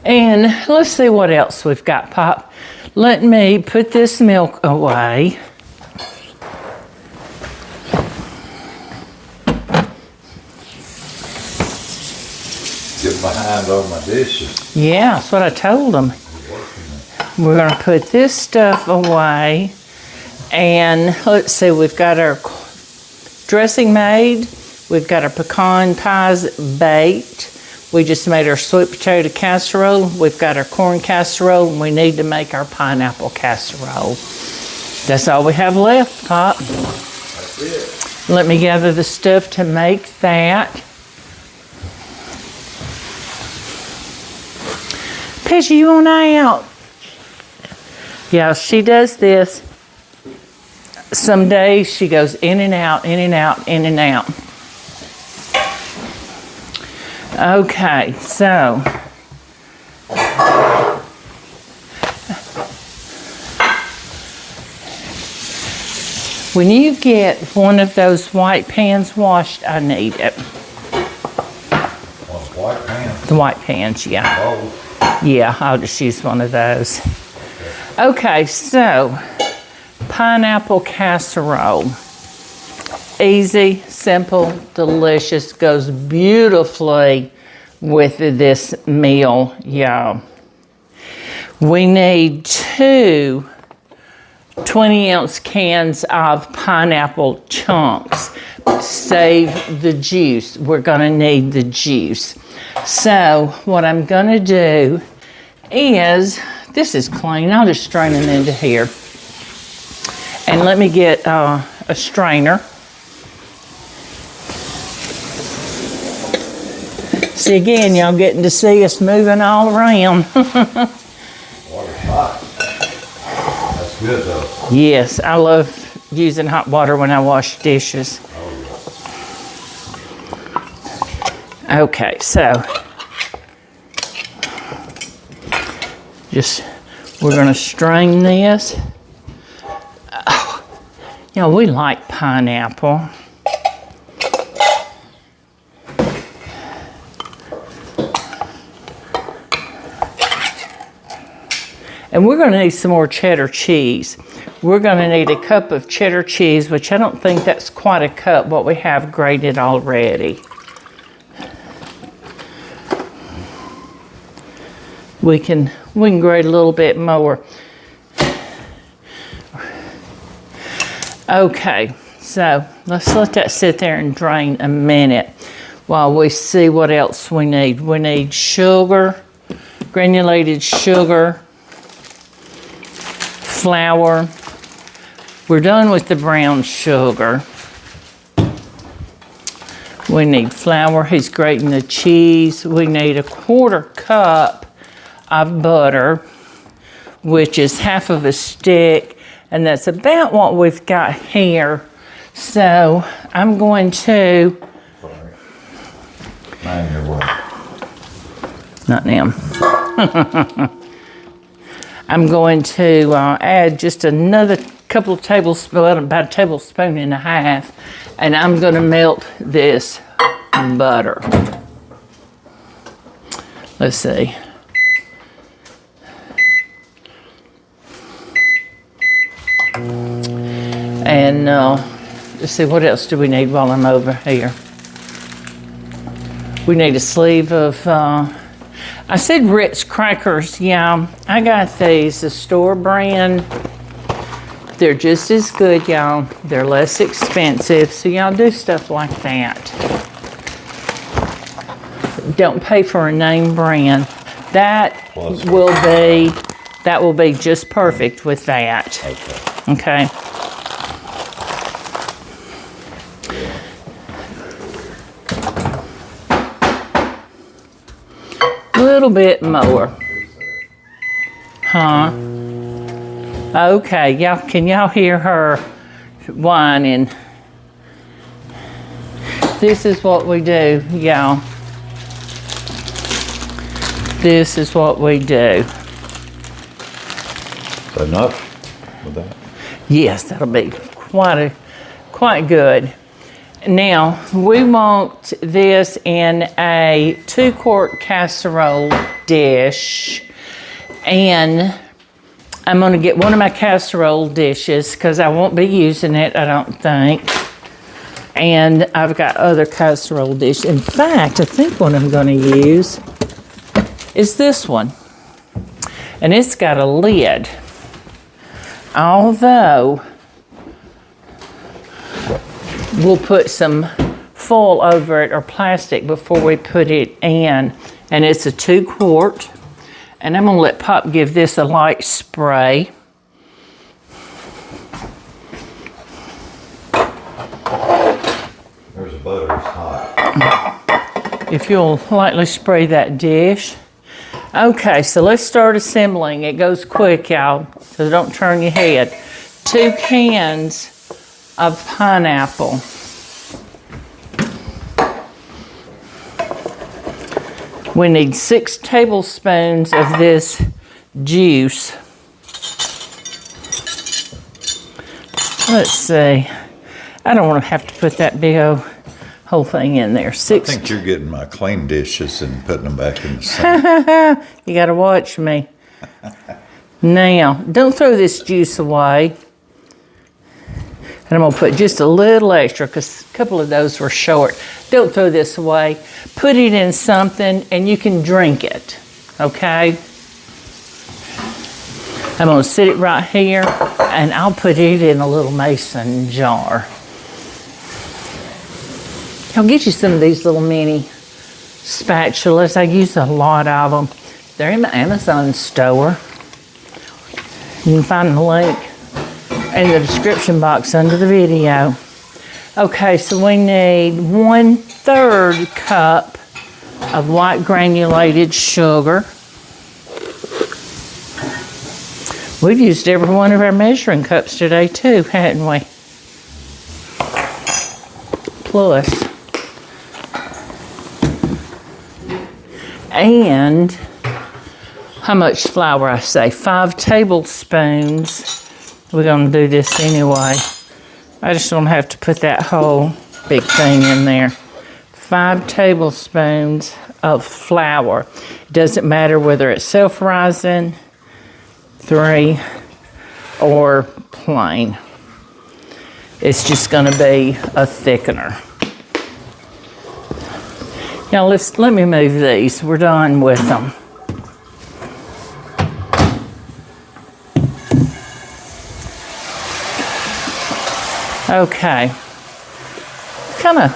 And let's see what else we've got, Pop. Let me put this milk away. Get behind on my dishes. Yeah, that's what I told them. We're gonna put this stuff away. And let's see, we've got our dressing made. We've got our pecan pies baked. We just made our sweet potato casserole. We've got our corn casserole, and we need to make our pineapple casserole. That's all we have left, Pop. That's it. Let me gather the stuff to make that. Pesci, you on out? Yeah, she does this. Some days she goes in and out, in and out, in and out. Okay, so when you get one of those white pans washed, I need it. White pans? The white pans, yeah. Oh. Yeah, I'll just use one of those. Okay, so pineapple casserole. Easy, simple, delicious, goes beautifully with this meal, y'all. We need 2 20-ounce cans of pineapple chunks. Save the juice. We're gonna need the juice. So what I'm gonna do is, this is clean, I'll just strain them into here. And let me get a strainer. See, again, y'all getting to see us moving all around. Water's hot. That's good though. Yes, I love using hot water when I wash dishes. Okay, so we're gonna strain this. Oh, you know, we like pineapple. And we're gonna need some more cheddar cheese. We're gonna need a cup of cheddar cheese, which I don't think that's quite a cup, what we have grated already. We can grate a little bit more. Okay, so let's let that sit there and drain a minute while we see what else we need. We need sugar, granulated sugar, flour. We're done with the brown sugar. We need flour. He's grating the cheese. We need a 1/4 cup of butter, which is half of a stick, and that's about what we've got here. So I'm going to, Mind your way. not now. I'm going to add just another couple of tablespoons, about a tablespoon and a half, and I'm going to melt this butter. Let's see. And let's see, what else do we need while I'm over here? We need a sleeve of, I said Ritz crackers. Yeah, I got these, the store brand. They're just as good, y'all. They're less expensive, so y'all do stuff like that. Don't pay for a name brand. That will be just perfect with that. Okay. A little bit more. Huh? Okay, y'all, can y'all hear her whining? This is what we do, y'all. This is what we do. Enough with that? Yes, that'll be quite quite good. Now, we want this in a 2-quart casserole dish. And I'm going to get one of my casserole dishes because I won't be using it, I don't think. And I've got other casserole dishes. In fact, I think what I'm going to use is this one. And it's got a lid. Although, we'll put some foil over it or plastic before we put it in. And it's a 2-quart. And I'm gonna let Pop give this a light spray. There's a butter, it's hot. If you'll lightly spray that dish. Okay, so let's start assembling. It goes quick, y'all, so don't turn your head. 2 cans of pineapple. We need 6 tablespoons of this juice. Let's see. I don't want to have to put that big old whole thing in there. I think you're getting my clean dishes and putting them back in the sink. You got to watch me. Now, don't throw this juice away. And I'm going to put just a little extra because a couple of those were short. Don't throw this away. Put it in something and you can drink it, okay? I'm going to sit it right here and I'll put it in a little mason jar. I'll get you some of these little mini spatulas. I use a lot of them. They're in the Amazon store. You can find the link in the description box under the video. Okay, so we need 1/3 cup of white granulated sugar. We've used every one of our measuring cups today too, hadn't we? Plus. And how much flour I say? 5 tablespoons. We're going to do this anyway. I just don't have to put that whole big thing in there. 5 tablespoons of flour. It doesn't matter whether it's self-rising, 3, or plain. It's just going to be a thickener. Now let me move these. We're done with them. Okay, kind of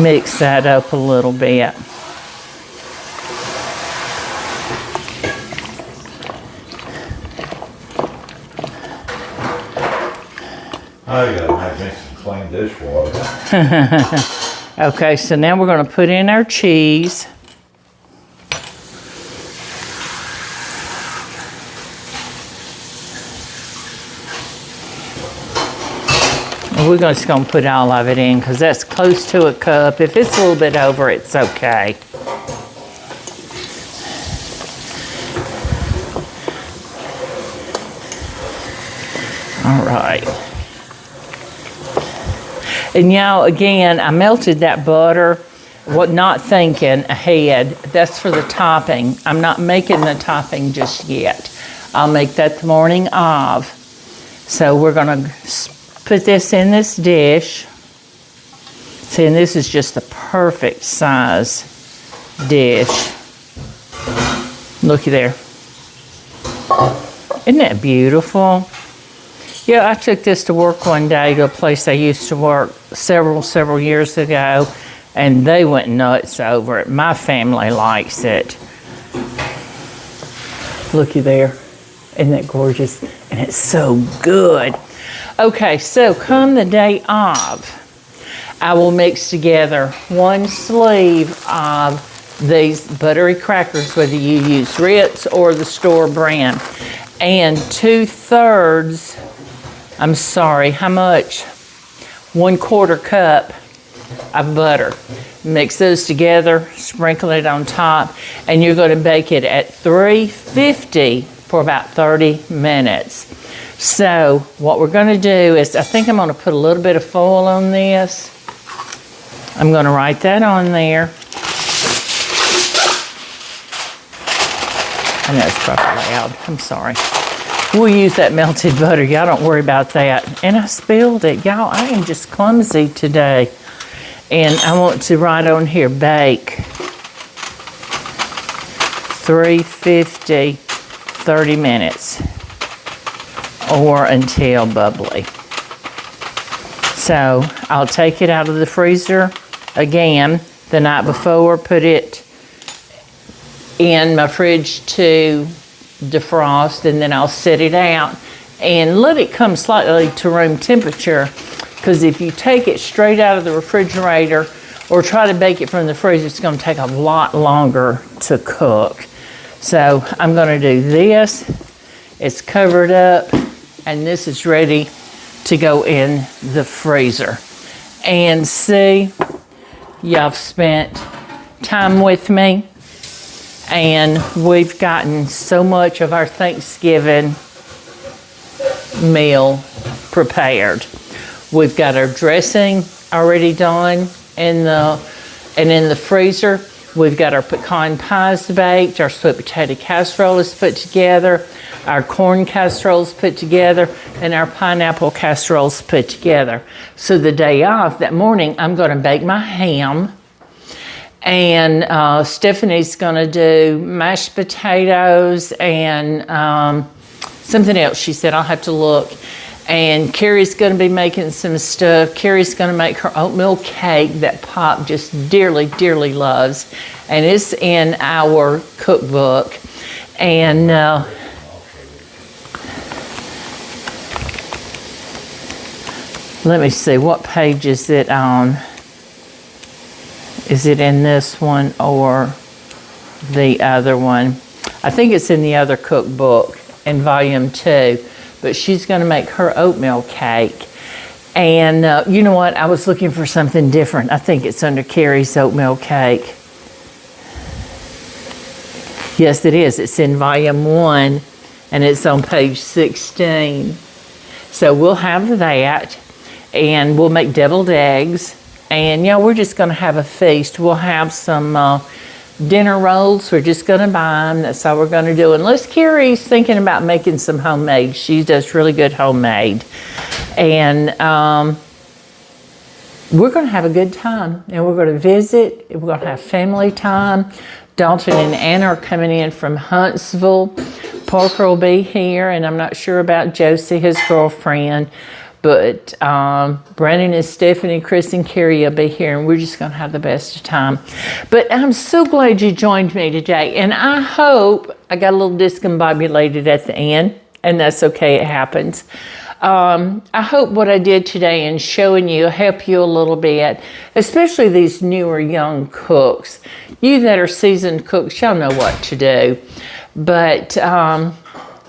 mix that up a little bit. I gotta make me some clean dishwater. Okay, so now we're going to put in our cheese. We're just going to put all of it in because that's close to a cup. If it's a little bit over, it's okay. All right. And y'all, again, I melted that butter, not thinking ahead. That's for the topping. I'm not making the topping just yet. I'll make that the morning of. So we're going to put this in this dish. See, and this is just the perfect size dish. Looky there. Isn't that beautiful? Yeah, I took this to work one day to a place I used to work several years ago, and they went nuts over it. My family likes it. Looky there. Isn't that gorgeous? And it's so good. Okay, so come the day of, I will mix together 1 sleeve of these buttery crackers, whether you use Ritz or the store brand, and 2/3, I'm sorry, how much? 1/4 cup of butter. Mix those together, sprinkle it on top, and you're going to bake it at 350 for about 30 minutes. So what we're going to do is, I think I'm going to put a little bit of foil on this. I'm going to write that on there. I know it's probably loud. I'm sorry. We'll use that melted butter. Y'all don't worry about that. And I spilled it. Y'all, I am just clumsy today. And I want to write on here, bake 350, 30 minutes. Or until bubbly. So I'll take it out of the freezer again the night before, put it in my fridge to defrost, and then I'll set it out and let it come slightly to room temperature, because if you take it straight out of the refrigerator or try to bake it from the freezer, it's going to take a lot longer to cook. So I'm going to do this. It's covered up, and this is ready to go in the freezer. And see, y'all have spent time with me, and we've gotten so much of our Thanksgiving meal prepared. We've got our dressing already done in the freezer. We've got our pecan pies baked, our sweet potato casserole is put together, our corn casseroles put together, and our pineapple casseroles put together. So the day off, that morning, I'm going to bake my ham, and Stephanie's going to do mashed potatoes and something else. She said, I'll have to look. And Carrie's going to be making some stuff. Carrie's going to make her oatmeal cake that Pop just dearly, dearly loves. And it's in our cookbook. And let me see, what page is it on? Is it in this one or the other one? I think it's in the other cookbook in volume 2. But she's going to make her oatmeal cake. And you know what? I was looking for something different. I think it's under Carrie's oatmeal cake. Yes, it is. It's in volume 1, and it's on page 16. So we'll have that, and we'll make deviled eggs. And, yeah, we're just going to have a feast. We'll have some dinner rolls. We're just going to buy them. That's all we're going to do. Unless Carrie's thinking about making some homemade. She does really good homemade. And we're going to have a good time. And we're going to visit. We're going to have family time. Dalton and Anna are coming in from Huntsville. Parker will be here. And I'm not sure about Josie, his girlfriend. But Brandon and Stephanie, Chris and Carrie will be here, and we're just going to have the best of time. But I'm so glad you joined me today, and I hope I got a little discombobulated at the end, and that's okay, it happens. I hope what I did today in showing you help you a little bit, especially these newer young cooks. You that are seasoned cooks, y'all know what to do. But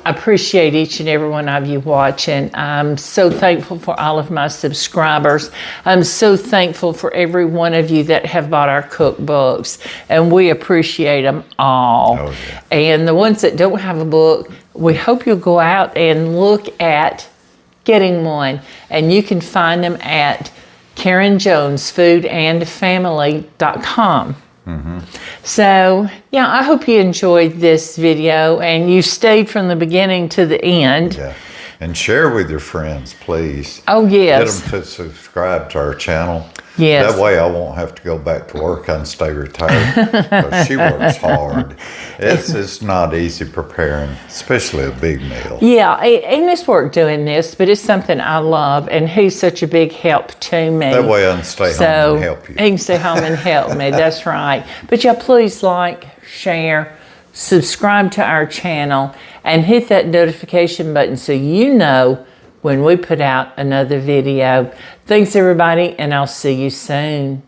I appreciate each and every one of you watching. I'm so thankful for all of my subscribers. I'm so thankful for every one of you that have bought our cookbooks, and we appreciate them all. Oh, yeah. And the ones that don't have a book, we hope you'll go out and look at getting one, and you can find them at KarenJonesFoodAndFamily.com. Mm-hmm. So, yeah, I hope you enjoyed this video and you stayed from the beginning to the end. Yeah. And share with your friends, please. Oh, yes. Get them to subscribe to our channel. Yes. That way I won't have to go back to work and stay retired. Because she works hard. It's not easy preparing, especially a big meal. Yeah, and it's work doing this, but it's something I love, and he's such a big help to me. That way I can stay home and help you. He can stay home and help me, that's right. But yeah, please like, share, subscribe to our channel, and hit that notification button so you know when we put out another video. Thanks, everybody, and I'll see you soon.